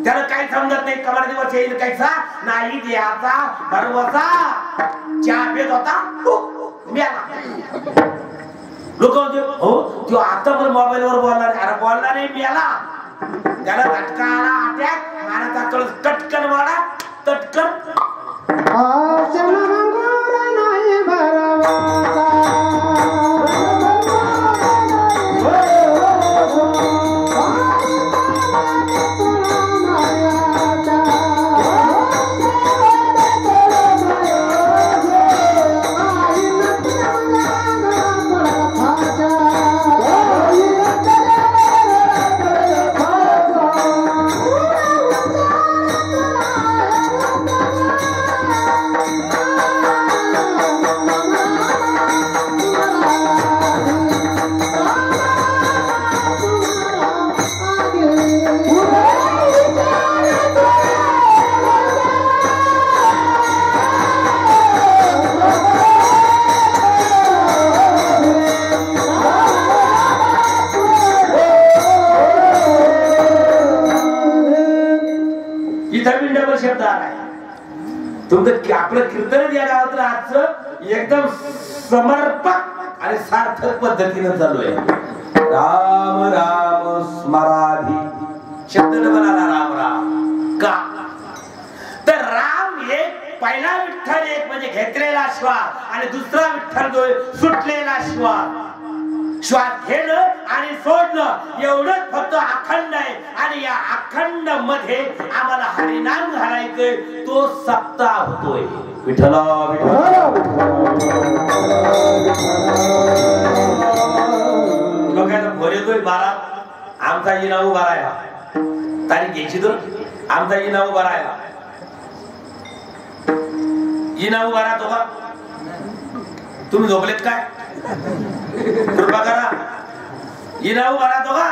त्याला काही समजत नाही. कमर दिवस येईल कैसा नाही द्याचा भरवसा. चहा पेत होता मेला. लोक हो तो आता पण मोबाईल वर बोलणार. अरे बोलणार नाही मेला. त्याला झटका आला अटॅक माराचा कळ टटकन वाडा तटकन नाही भरवाचा. तुमचं आपलं कीर्तन या गावातलं आजचं एकदम समर्पक आणि सार्थक पद्धतीनं चालू आहे. राम राम स्मराधी शब्द बनाला राम राम का तर राम एक पहिला विठ्ठल एक म्हणजे घेतलेला श्वास आणि दुसरा विठ्ठल जो सुटलेला श्वास घेणं आणि सोडणं एवढंच फक्त अखंड आहे. आणि या अखंड मध्ये आम्हाला हरिनाम घालायचंय तो सप्ताह होतोय. विठ्ठला लोकांना भर येतोय बारा आमचा इना उभा राहिला तारीख घ्यायची तर आमचा इना उभा राहिला इना उभा राहतो का तुम्ही झोपलेत काय कृपा करा इना उभा राहतो का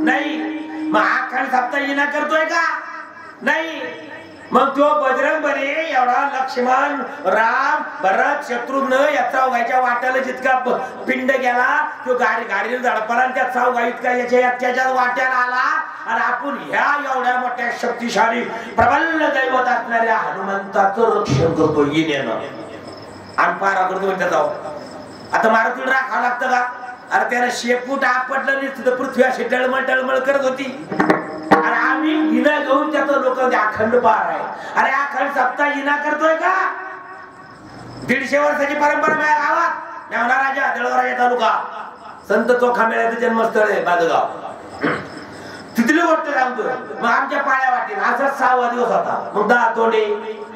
नाही मग अखंड सप्ताह इना करतोय का नाही मग तो बजरंग बली एवढा लक्ष्मण राम भरत शत्रुघ्न या चौघाच्या वाट्याला जितका पिंड गेला तो गाडीने धडपला आणि त्या चौघा इतका त्याच्या वाट्याला आला आणि आपण ह्या एवढ्या मोठ्या शक्तिशाली प्रबल दैवत असणाऱ्या हनुमंताचं रक्षण करतो येण्यानं आणि पारा करतो म्हणतात जाऊ आता मारुतीला राखावं लागतं का अरे त्याला शेपूट आपटलं नाही तिथं पृथ्वी अशी टळमळ टळमळ करत होती आणि आम्ही इना घेऊन त्याचं लोक अखंड पार आहे. अरे अखंड सप्ताह इना करतोय का 150 वर्षाची परंपरा माझ्या गावात मेवणा राजा दळवराजा तालुका संत चोखा मेळ्याचं जन्मस्थळ आहे बाजगाव तिथली गोष्ट सांगतोय. मग आमच्या पाळ्या वाटेल असा 6वा दिवस होता. मग दहा तोंडे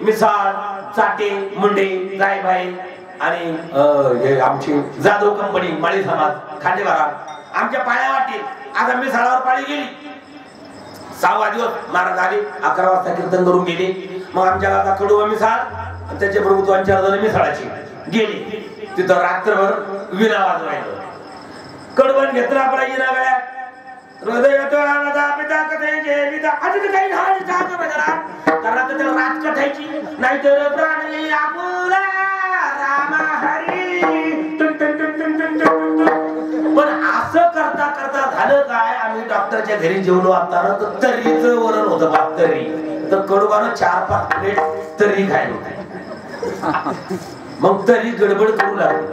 मिसाळ चाटे मुंडे जायभाई आणि आमची जाधव कंपनी माळी समाज खांडेबारा आमच्या पाळ्या वाटेल. आता मिसाळावर पाळी गेली 6वा दिवस महाराज आले 11 वाजता कीर्तन करून गेले. मग आमच्या गावात कडुबा मिसाळ त्याचे प्रभू 2-4 जण मिसाळाची गेले तिथं रात्रभर विना वाजवायला कडवण घेतला आपला इना गळ्यात हृदय पिता कथेचे पिता अजून काही हाल जाग बदला कारण त्याला रात कठायची नाहीतर प्राण येईल आपुला राम हरी पण असं करता करता झालं काय आम्ही डॉक्टरच्या घरी जेवलो असताना तर तर्रीचं वरण होतं बाप तर्री तर कडुबानं 4-5 प्लेट तर्री खायला मग तर्री गडबड करू लागली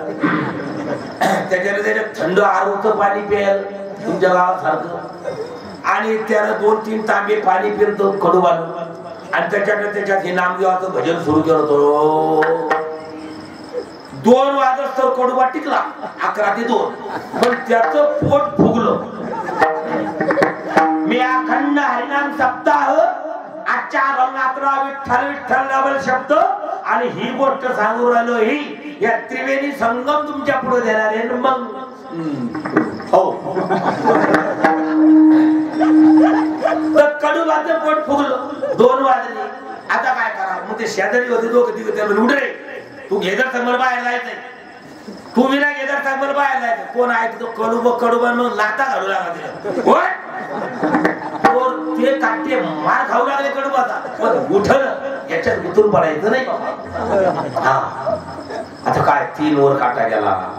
त्याच्यात थंड आरोचं पाणी प्यायला तुमच्या गावासारखं आणि त्याला 2-3 तांबे पाणी पिरतो कडुबानं आणि त्याच्यात हे नामदेवाचं भजन सुरू केलं होतं 2 वाजत तर कडुबा टिकला 11 ते 2 पण त्याचं पोट फुगलं. मी अखंड हरिनाम सप्ताह आजच्या अभंगातला विठ्ठल विठ्ठल डबल शब्द आणि ही गोष्ट सांगू राहिलो ही या त्रिवेणी संगम तुमच्या पुढे देणार आहे. मग हो तर कडुबाचं पोट फुगलं 2 वाजले. आता काय करा मग ते शेजारी होते दोघं तिघं त्याला उठ रे तू घेदर समोर बाहेर जायचंय तू विना घेदर समोर बाहेर जायचं कोण आहे तो कडुबा मग लाता घालू लागला ते काटे मार खाऊ लागले कडुबाचा पण उठलं याच्यात गुतून पडायचं नाही. हा आता काय 3 वर काटा गेला